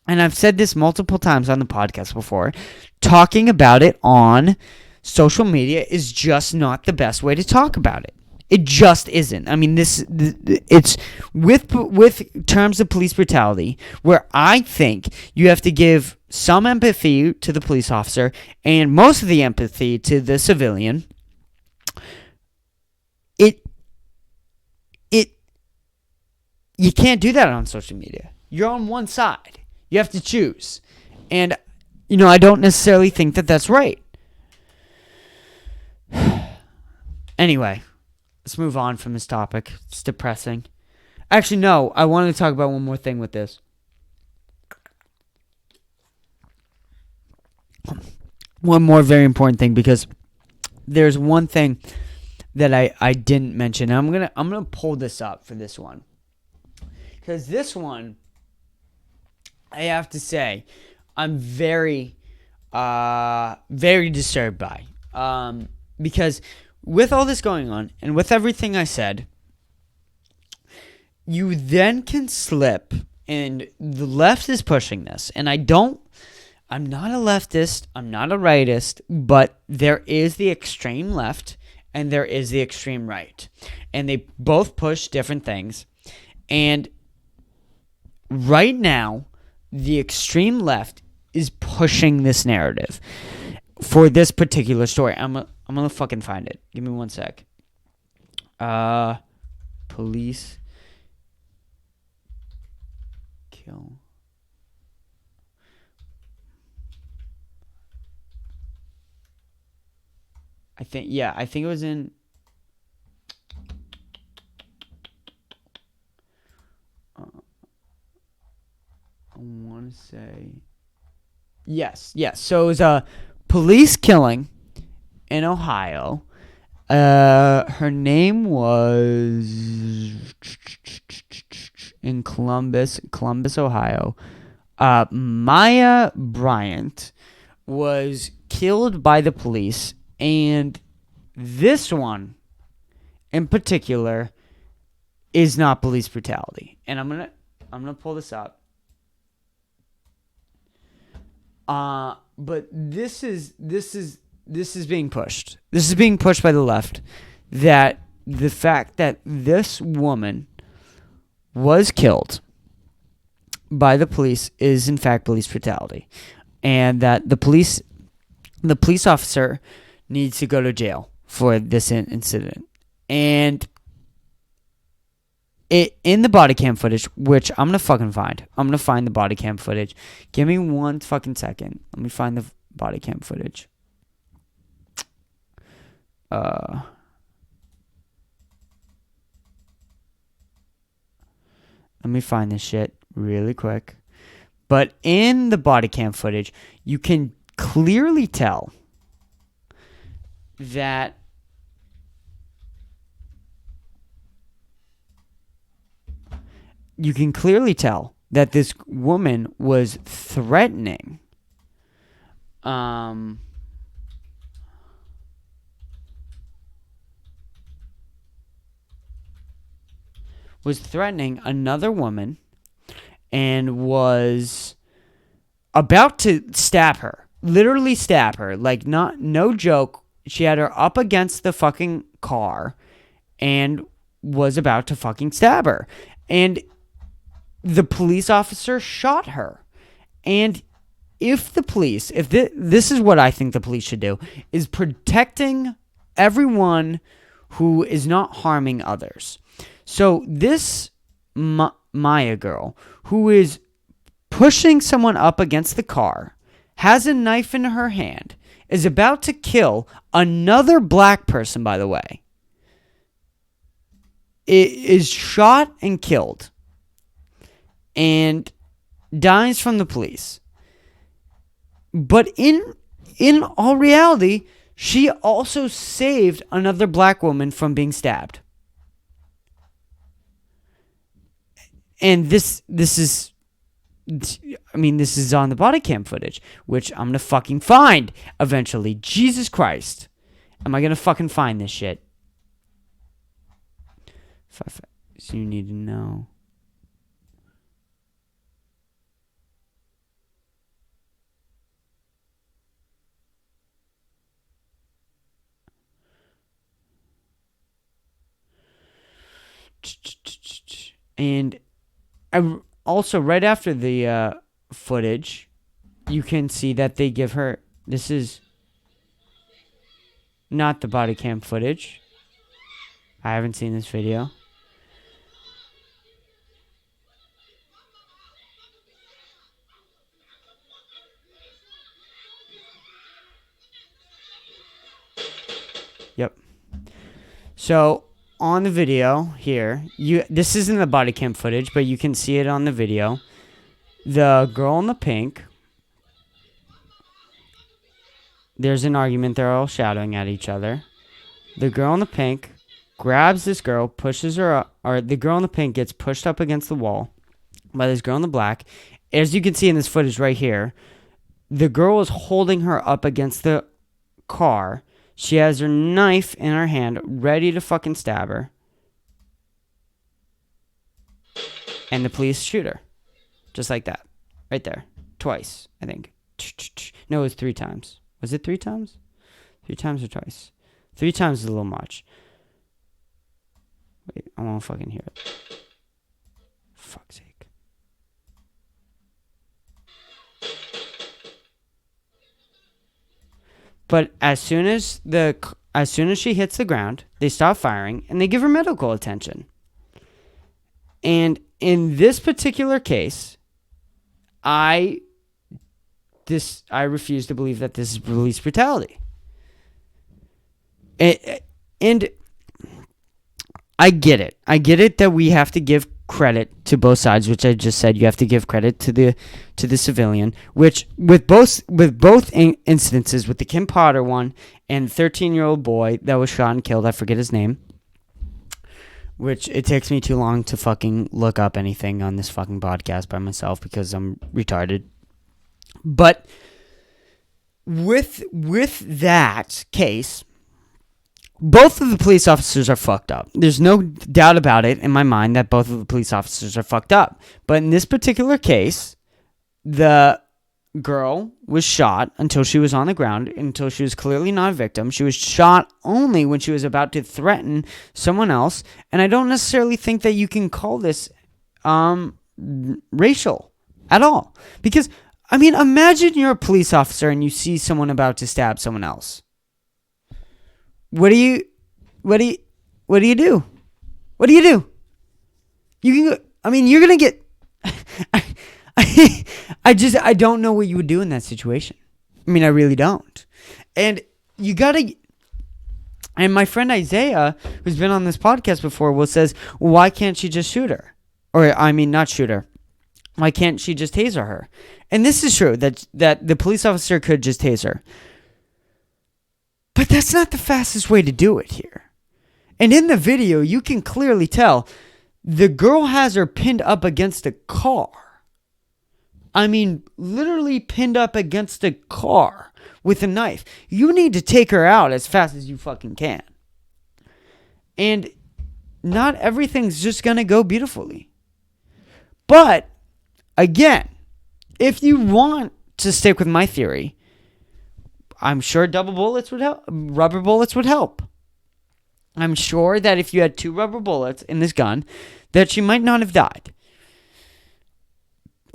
And I've said this multiple times on the podcast before, talking about it on social media is just not the best way to talk about it. It just isn't. It's with terms of police brutality, where I think you have to give some empathy to the police officer and most of the empathy to the civilian. You can't do that on social media. You're on one side. You have to choose. And, I don't necessarily think that that's right. Anyway, let's move on from this topic. It's depressing. Actually, no, I wanted to talk about one more thing with this. One more very important thing, because there's one thing that I didn't mention. I'm gonna pull this up for this one. Because this one, I have to say, I'm very, very disturbed by. Because with all this going on, and with everything I said, you then can slip, and the left is pushing this. And I'm not a leftist, I'm not a rightist, but there is the extreme left, and there is the extreme right. And they both push different things. And right now, the extreme left is pushing this narrative for this particular story. I'm gonna fucking find it. Give me one sec. Police kill. I think it was in. I want to say. Yes. So it was a police killing in Ohio. Her name was in Columbus, Ohio. Maya Bryant was killed by the police, and this one in particular is not police brutality. And I'm gonna pull this up. But this is being pushed. This is being pushed by the left. That the fact that this woman was killed by the police is in fact police brutality, and that the police officer needs to go to jail for this incident. And in the body cam footage, which I'm gonna fucking find. I'm gonna find the body cam footage. Give me 1 fucking second. Let me find the body cam footage. Let me find this shit really quick. But in the body cam footage, you can clearly tell that this woman was threatening another woman and was about to stab her. Literally stab her. Like, no joke. She had her up against the fucking car and was about to fucking stab her. And the police officer shot her. And if this is what I think the police should do, is protecting everyone who is not harming others. So this Maya girl, who is pushing someone up against the car, has a knife in her hand, is about to kill another black person, by the way, is shot and killed and dies from the police. But in all reality, she also saved another black woman from being stabbed. And this is on the body cam footage, which I'm gonna fucking find eventually. Jesus Christ. Am I gonna fucking find this shit? So you need to know. And also, right after the footage, you can see that they give her... This is not the body cam footage. I haven't seen this video. Yep. So on the video here, this isn't the body cam footage, but you can see it on the video. The girl in the pink, there's an argument. They're all shouting at each other. The girl in the pink grabs this girl, pushes her up, or the girl in the pink gets pushed up against the wall by this girl in the black. As you can see in this footage right here, the girl is holding her up against the car. She has her knife in her hand, ready to fucking stab her. And the police shoot her. Just like that. Right there. Twice, I think. No, it was 3 times. Was it 3 times? 3 times or twice? 3 times is a little much. Wait, I won't fucking hear it. Fuck's sake. But as soon as the as soon as she hits the ground, they stop firing and they give her medical attention. And in this particular case, I refuse to believe that this is police brutality. And I get it. I get it that we have to give credit to both sides, which I just said. You have to give credit to the civilian, which with both instances, with the Kim Potter one and 13-year-old boy that was shot and killed, I forget his name, which it takes me too long to fucking look up anything on this fucking podcast by myself because I'm retarded. But with that case, both of the police officers are fucked up. There's no doubt about it in my mind that both of the police officers are fucked up. But in this particular case, the girl was shot until she was on the ground, until she was clearly not a victim. She was shot only when she was about to threaten someone else. And I don't necessarily think that you can call this racial at all. Because, I mean, imagine you're a police officer and you see someone about to stab someone else. What do you do? What do you do? You can go, I mean, you're going to get, I don't know what you would do in that situation. I mean, I really don't. And you got to, and my friend Isaiah, who's been on this podcast before, says, well, why can't she just shoot her? Or, I mean, not shoot her. Why can't she just taser her? And this is true, that the police officer could just tase her. But that's not the fastest way to do it here. And in the video, you can clearly tell the girl has her pinned up against a car. I mean, literally pinned up against a car with a knife. You need to take her out as fast as you fucking can. And not everything's just going to go beautifully. But, again, if you want to stick with my theory, I'm sure double bullets would help. Rubber bullets would help. I'm sure that if you had 2 rubber bullets in this gun, that she might not have died.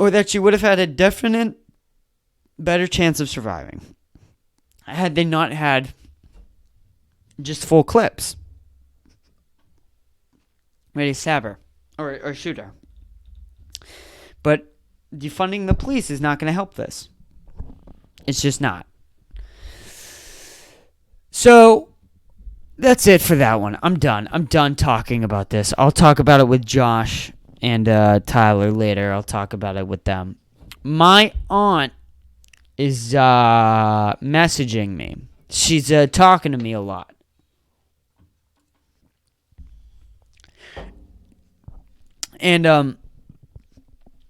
Or that she would have had a definite better chance of surviving. Had they not had just full clips. Ready to stab her. Or shoot her. But defunding the police is not going to help this. It's just not. So, that's it for that one. I'm done. I'm done talking about this. I'll talk about it with Josh and Tyler later. I'll talk about it with them. My aunt is messaging me. She's talking to me a lot. And I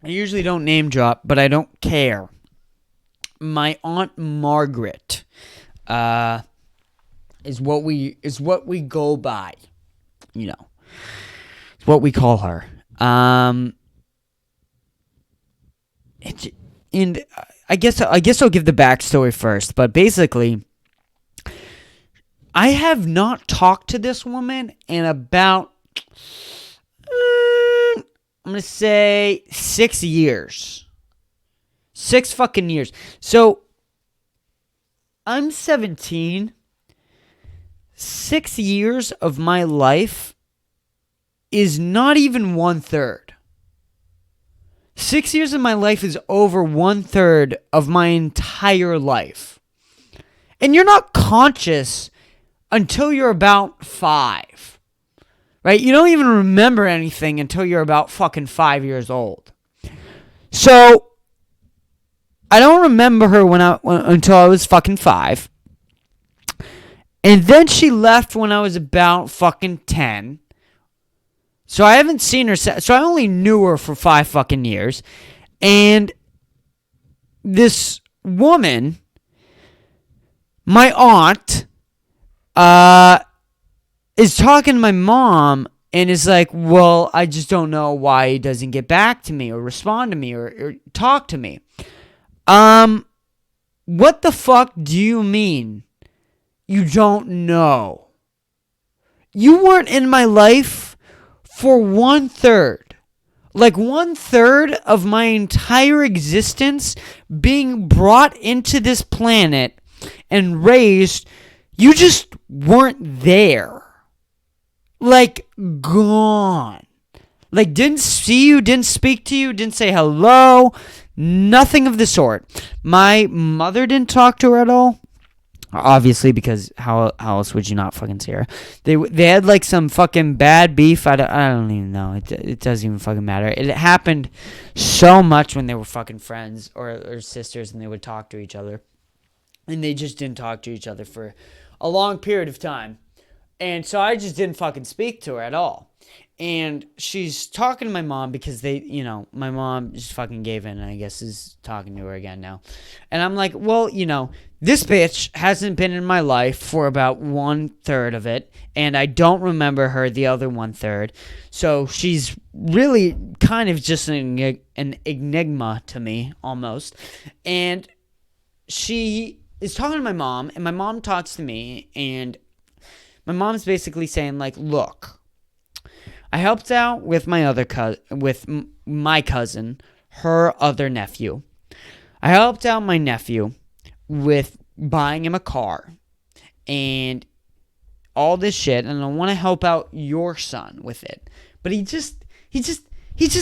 usually don't name drop, but I don't care. My Aunt Margaret is what we go by, you know. It's what we call her. And I guess I'll give the backstory first, but basically, I have not talked to this woman in about, I'm gonna say 6 years. 6 fucking years. So, I'm 17. 6 years of my life is not even 1/3. 6 years of my life is over 1/3 of my entire life. And you're not conscious until you're about 5. Right? You don't even remember anything until you're about fucking 5 years old. So, I don't remember her until I was fucking 5. And then she left when I was about fucking 10. So I haven't seen her. So I only knew her for 5 fucking years. And this woman, my aunt, is talking to my mom and is like, well, I just don't know why he doesn't get back to me or respond to me or talk to me. What the fuck do you mean? You don't know. You weren't in my life for 1/3. Like 1/3 of my entire existence being brought into this planet and raised You just weren't there. Like, gone. Like, didn't see you, didn't speak to you, didn't say hello. Nothing of the sort. My mother didn't talk to her at all. Obviously, because how else would you not fucking see her? They had like some fucking bad beef. I don't even know. It doesn't even fucking matter. It happened so much when they were fucking friends or sisters and they would talk to each other. And they just didn't talk to each other for a long period of time. And so I just didn't fucking speak to her at all. And she's talking to my mom because my mom just fucking gave in and I guess is talking to her again now. And I'm like, well, this bitch hasn't been in my life for about 1/3 of it. And I don't remember her the other 1/3. So she's really kind of just an enigma to me almost. And she is talking to my mom and my mom talks to me and my mom's basically saying like, look, I helped out with my cousin, her other nephew. I helped out my nephew with buying him a car and all this shit, and I want to help out your son with it. But he just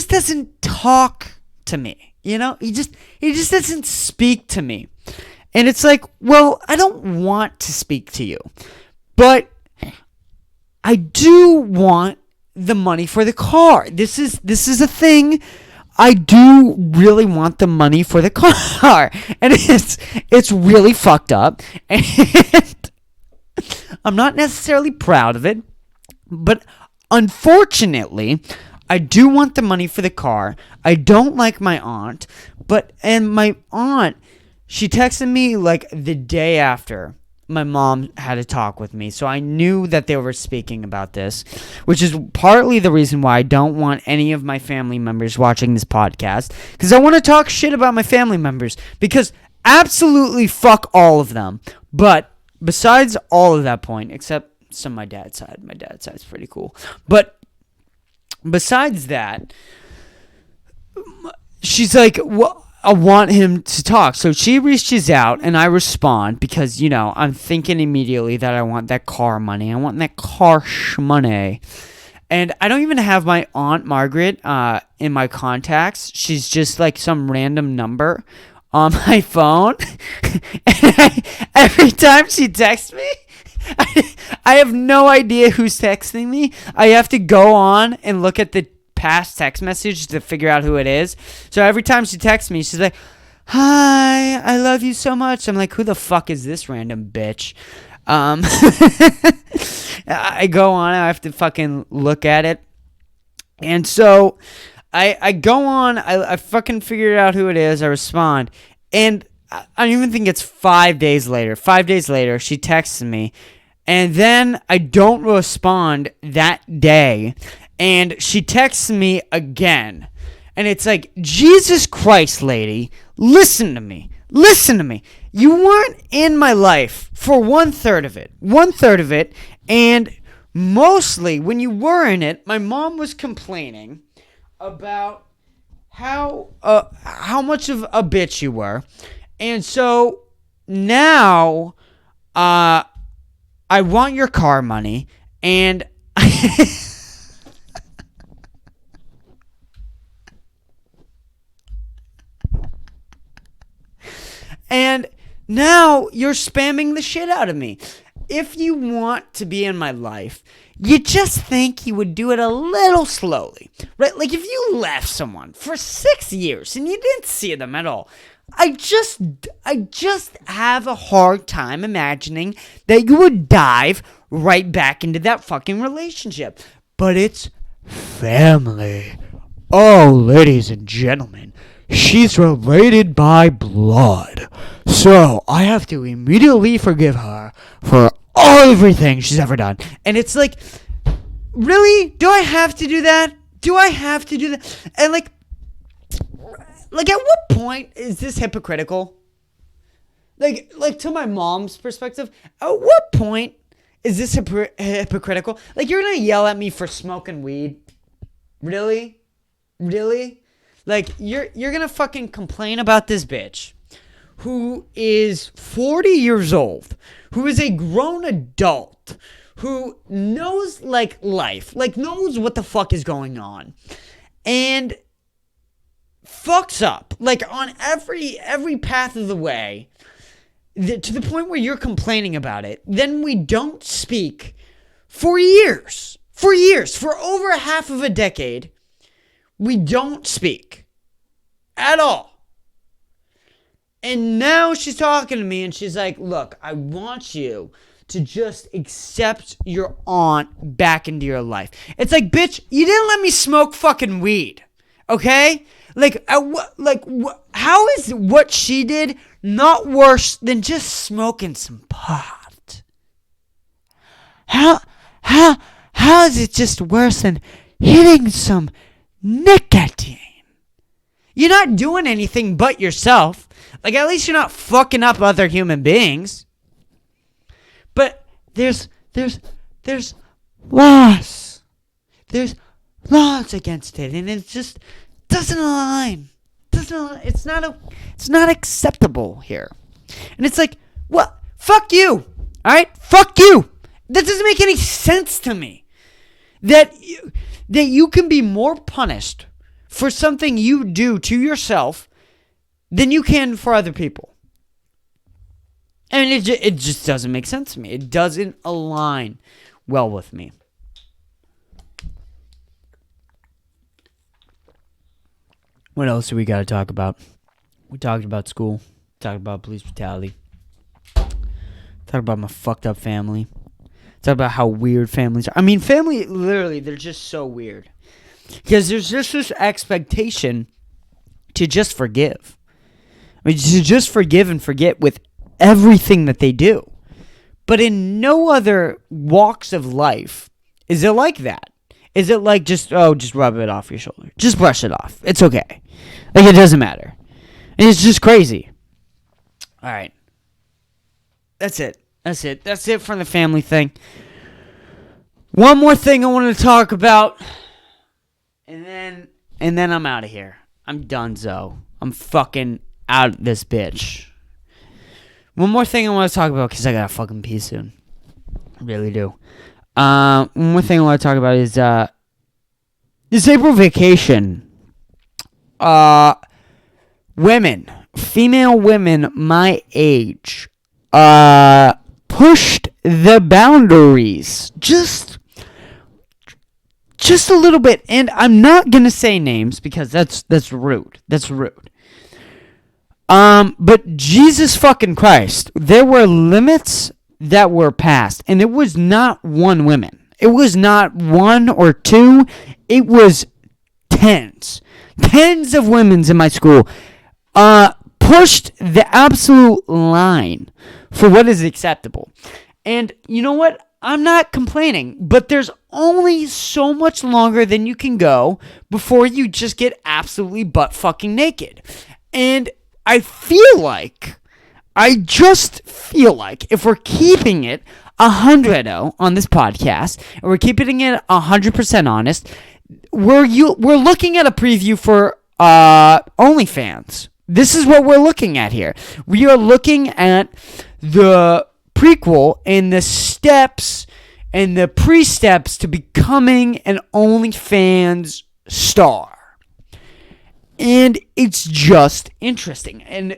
doesn't talk to me. He just doesn't speak to me. And it's like, well, I don't want to speak to you, but I do want the money for the car. This is a thing. I do really want the money for the car. And it's really fucked up. And I'm not necessarily proud of it. But unfortunately, I do want the money for the car. I don't like my aunt. And my aunt, she texted me like the day after my mom had a talk with me, so I knew that they were speaking about this, which is partly the reason why I don't want any of my family members watching this podcast, because I want to talk shit about my family members, because absolutely fuck all of them. But besides all of that point, except some of my dad's side's pretty cool, but besides that, she's like, well, I want him to talk. So she reaches out and I respond because, I'm thinking immediately that I want that car money. I want that car shmoney. And I don't even have my Aunt Margaret in my contacts. She's just like some random number on my phone. And every time she texts me, I have no idea who's texting me. I have to go on and look at the past text message to figure out who it is. So every time she texts me, she's like, hi, I love you so much. I'm like, who the fuck is this random bitch? I go on, I have to fucking look at it. And so I go on, I fucking figure out who it is, I respond. And I don't even think it's 5 days later. 5 days later, she texts me. And then I don't respond that day. And she texts me again. And it's like, Jesus Christ, lady, listen to me. Listen to me. You weren't in my life for 1/3 of it. 1/3 of it. And mostly when you were in it, my mom was complaining about how much of a bitch you were. And so now I want your car money. And and now you're spamming the shit out of me. If you want to be in my life, you just think you would do it a little slowly, right? Like if you left someone for 6 years and you didn't see them at all, I just have a hard time imagining that you would dive right back into that fucking relationship. But it's family. Oh, ladies and gentlemen, she's related by blood. So I have to immediately forgive her for everything she's ever done. And it's like, really? Do I have to do that? Do I have to do that? And like at what point is this hypocritical? Like to my mom's perspective, at what point is this hypocritical? Like, you're gonna yell at me for smoking weed? Really? Like, you're gonna fucking complain about this bitch who is 40 years old, who is a grown adult, who knows, like, life, like, knows what the fuck is going on, and fucks up, like, on every path of the way, to the point where you're complaining about it, then we don't speak for years. For over half of a decade, we don't speak at all. And now she's talking to me and she's like, look, I want you to just accept your aunt back into your life. It's like, bitch, you didn't let me smoke fucking weed, okay? How is what she did not worse than just smoking some pot? How is it just worse than hitting some nicotine? You're not doing anything but yourself. Like, at least you're not fucking up other human beings. But there's laws. There's laws against it, and it just doesn't align. It's not acceptable here. And it's like, what? Fuck you. All right? Fuck you. That doesn't make any sense to me. That you can be more punished for something you do to yourself than you can for other people. I mean, it just doesn't make sense to me. It doesn't align well with me. What else do we got to talk about? We talked about school. Talked about police brutality. Talked about my fucked up family. Talk about how weird families are. I mean, family, literally, they're just so weird. Because there's just this expectation to just forgive. I mean, to just forgive and forget with everything that they do. But in no other walks of life is it like that. Is it like just rub it off your shoulder. Just brush it off. It's okay. Like, it doesn't matter. And it's just crazy. All right. That's it. That's it from the family thing. One more thing I want to talk about. And then I'm out of here. I'm donezo. I'm fucking out of this bitch. One more thing I want to talk about, because I gotta fucking pee soon. I really do. One more thing I want to talk about is this April vacation. Female women my age, pushed the boundaries just a little bit, and I'm not gonna say names because that's rude. But Jesus fucking Christ, there were limits that were passed, and it was not one woman. It was not one or two. It was tens of women in my school pushed the absolute line for what is acceptable. And you know what? I'm not complaining, but there's only so much longer than you can go before you just get absolutely butt fucking naked. And I just feel like if we're keeping it 100 on this podcast, and we're keeping it 100% honest, we're looking at a preview for OnlyFans. This is what we're looking at here. We are looking at the prequel and the steps and the pre-steps to becoming an OnlyFans star. And it's just interesting. And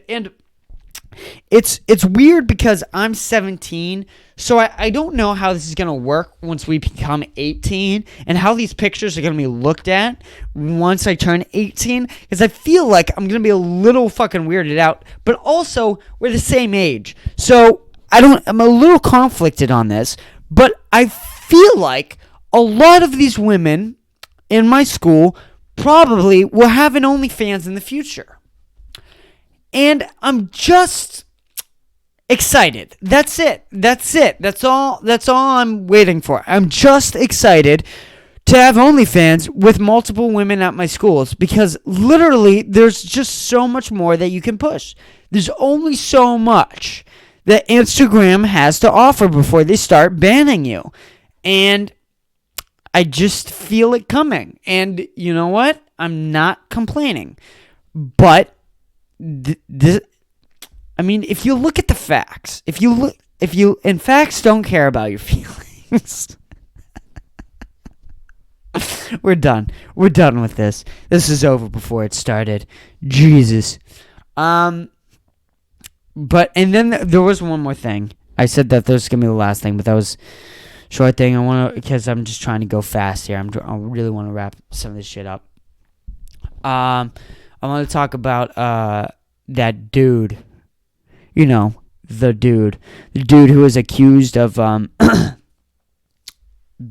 it's weird because I'm 17, so I don't know how this is going to work once we become 18 and how these pictures are going to be looked at once I turn 18, because I feel like I'm going to be a little fucking weirded out, but also we're the same age. So I'm a little conflicted on this, but I feel like a lot of these women in my school probably will have an OnlyFans in the future. And I'm just excited. That's it. That's all I'm waiting for. I'm just excited to have OnlyFans with multiple women at my schools, because literally there's just so much more that you can push. There's only so much that Instagram has to offer before they start banning you. And I just feel it coming. And you know what? I'm not complaining. But I mean, if you look at the facts, and facts don't care about your feelings. We're done. We're done with this. This is over before it started. Jesus. But, and then there was one more thing. I said that this was going to be the last thing, but that was a short thing. Because I'm just trying to go fast here. I really want to wrap some of this shit up. I want to talk about, that dude. You know, the dude who was accused of,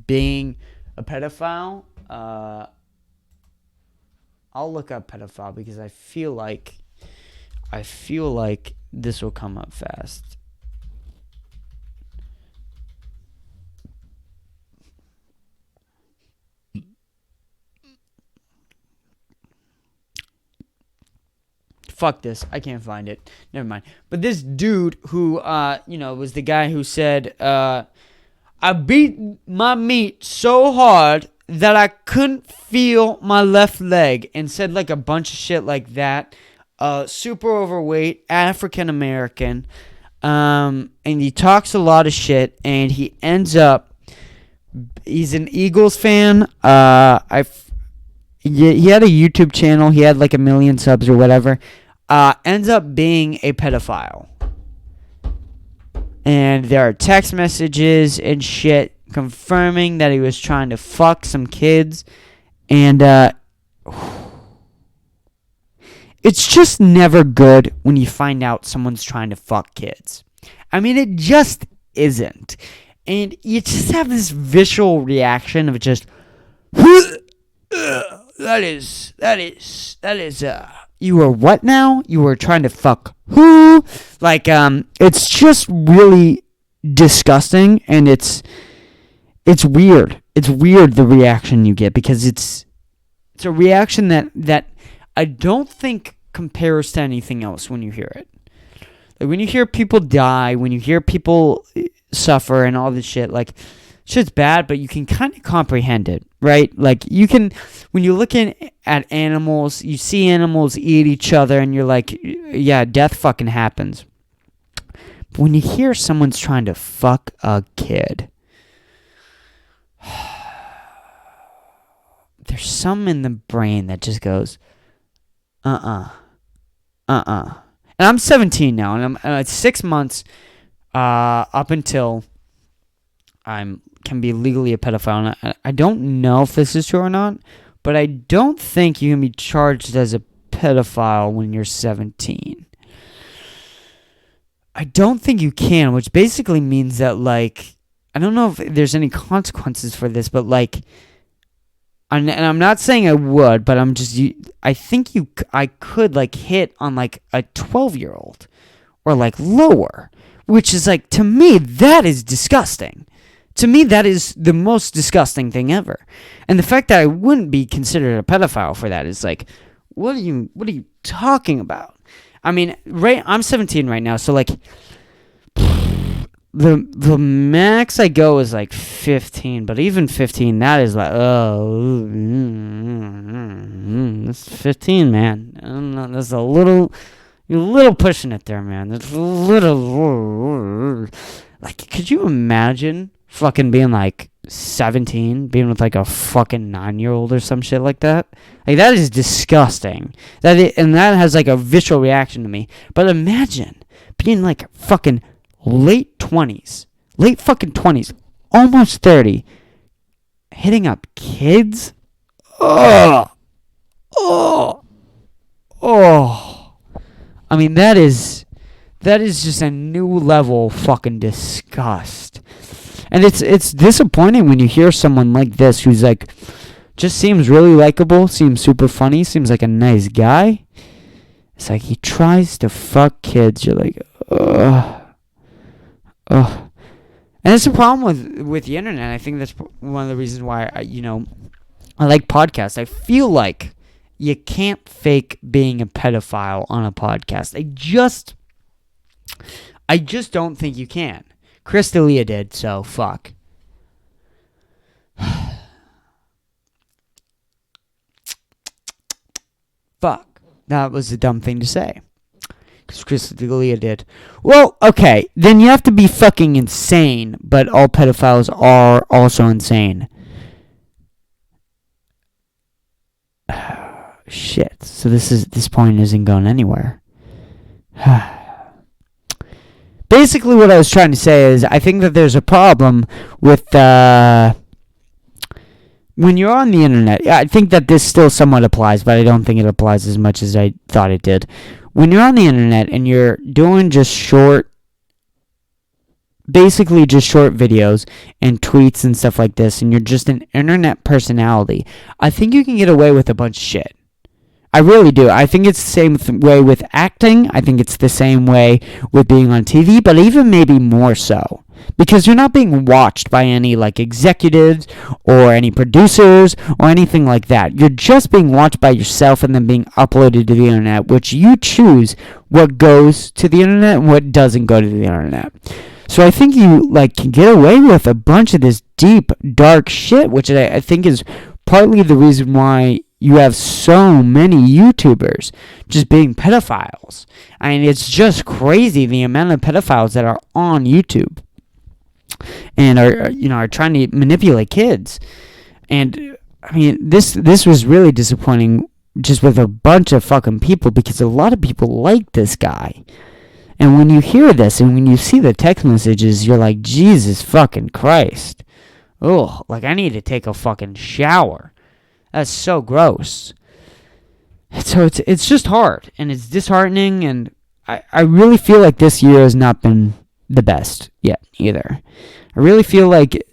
being a pedophile. I'll look up pedophile because I feel like this will come up fast. Fuck this. I can't find it. Never mind. But this dude who, was the guy who said, I beat my meat so hard that I couldn't feel my left leg, and said like a bunch of shit like that. Super overweight, African American, and he talks a lot of shit, and he ends up, he's an Eagles fan. He had a YouTube channel. He had like 1 million subs or whatever. Ends up being a pedophile. And there are text messages and shit confirming that he was trying to fuck some kids. And it's just never good when you find out someone's trying to fuck kids. I mean, it just isn't. And you just have this visceral reaction of just, that is, you were what now? You were trying to fuck who? Like, it's just really disgusting, and it's weird. It's weird, the reaction you get, because it's a reaction that I don't think compares to anything else when you hear it. Like, when you hear people die, when you hear people suffer and all this shit, like, shit's bad, but you can kind of comprehend it, right? Like, you can, when you're looking at animals, you see animals eat each other, and you're like, yeah, death fucking happens. But when you hear someone's trying to fuck a kid, there's some in the brain that just goes, And I'm 17 now, and I'm 6 months up until can be legally a pedophile. And I don't know if this is true or not, but I don't think you can be charged as a pedophile when you're 17. I don't think you can, which basically means that, like, I don't know if there's any consequences for this, but, like, and I'm not saying I would, but I think I could, like, hit on, like, a 12-year-old or, like, lower, which is, like, to me, that is disgusting. To me, that is the most disgusting thing ever. And the fact that I wouldn't be considered a pedophile for that is like, what are you talking about? I mean, I'm 17 right now, so like the max I go is like 15, but even 15, that is like, that's 15, man. I don't know, that's you're a little pushing it there, man. That's a little, like, could you imagine fucking being like 17, being with like a fucking 9-year-old or some shit like that? Like, that is disgusting. And that has like a visceral reaction to me. But imagine being like fucking late fucking 20s, almost 30, hitting up kids. Oh. I mean, that is just a new level of fucking disgust. And it's disappointing when you hear someone like this who's like, just seems really likable, seems super funny, seems like a nice guy. It's like he tries to fuck kids. You're like, ugh. And it's a problem with the internet. I think that's one of the reasons why I like podcasts. I feel like you can't fake being a pedophile on a podcast. I just don't think you can. Chris D'Elia did, so fuck. Fuck. That was a dumb thing to say. Because Chris D'Elia did. Well, okay, then you have to be fucking insane, but all pedophiles are also insane. Shit. So this point isn't going anywhere. Basically, what I was trying to say is, I think that there's a problem with when you're on the internet. I think that this still somewhat applies, but I don't think it applies as much as I thought it did. When you're on the internet and you're doing basically just short videos and tweets and stuff like this, and you're just an internet personality, I think you can get away with a bunch of shit. I really do. I think it's the same way with acting. I think it's the same way with being on TV, but even maybe more so. Because you're not being watched by any executives or any producers or anything like that. You're just being watched by yourself and then being uploaded to the internet, which you choose what goes to the internet and what doesn't go to the internet. So I think you can get away with a bunch of this deep, dark shit, which I think is partly the reason why you have so many YouTubers just being pedophiles. I mean, it's just crazy the amount of pedophiles that are on YouTube and are trying to manipulate kids. And I mean, this was really disappointing, just with a bunch of fucking people, because a lot of people like this guy. And when you hear this and when you see the text messages, you're like, Jesus fucking Christ. Oh, I need to take a fucking shower. That's so gross. So it's just hard, and it's disheartening, and I really feel like this year has not been the best yet either. I really feel like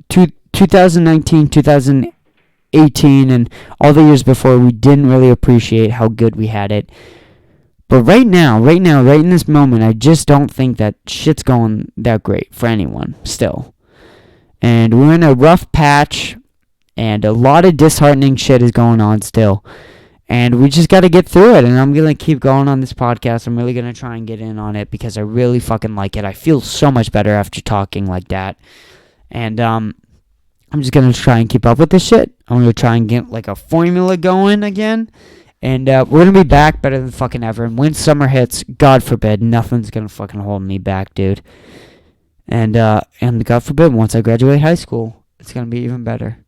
2019, 2018, and all the years before, we didn't really appreciate how good we had it. But right now, right in this moment, I just don't think that shit's going that great for anyone still. And we're in a rough patch. And a lot of disheartening shit is going on still. And we just got to get through it. And I'm going to keep going on this podcast. I'm really going to try and get in on it because I really fucking like it. I feel so much better after talking like that. And I'm just going to try and keep up with this shit. I'm going to try and get a formula going again. And we're going to be back better than fucking ever. And when summer hits, God forbid, nothing's going to fucking hold me back, dude. And God forbid, once I graduate high school, it's going to be even better.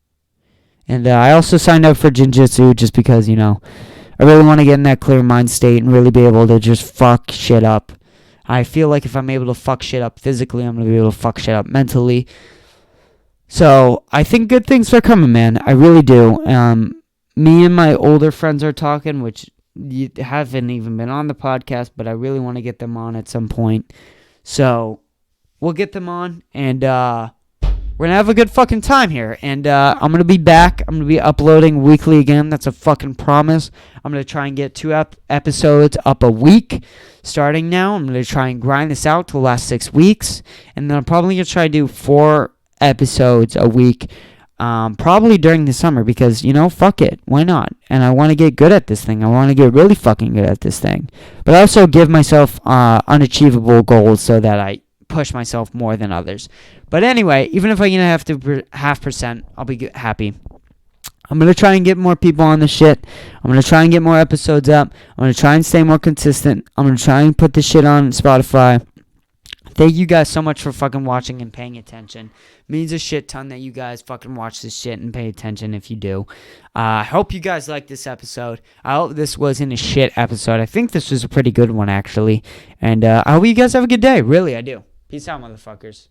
And I also signed up for jiu-jitsu just because, I really want to get in that clear mind state and really be able to just fuck shit up. I feel like if I'm able to fuck shit up physically, I'm going to be able to fuck shit up mentally. So I think good things are coming, man. I really do. Me and my older friends are talking, which you haven't even been on the podcast, but I really want to get them on at some point. So we'll get them on, and we're going to have a good fucking time here. And I'm going to be back. I'm going to be uploading weekly again. That's a fucking promise. I'm going to try and get 2 episodes up a week starting now. I'm going to try and grind this out to the last 6 weeks. And then I'm probably going to try to do 4 episodes a week, probably during the summer, because, fuck it. Why not? And I want to get good at this thing. I want to get really fucking good at this thing. But I also give myself unachievable goals so that I push myself more than others. But anyway, even if I get 0.5%, I'll be happy. I'm going to try and get more people on the shit. I'm going to try and get more episodes up. I'm going to try and stay more consistent. I'm going to try and put this shit on Spotify. Thank you guys so much for fucking watching and paying attention. It means a shit ton that you guys fucking watch this shit and pay attention if you do. I hope you guys liked this episode. I hope this wasn't a shit episode. I think this was a pretty good one, actually. And I hope you guys have a good day. Really, I do. Peace out, motherfuckers.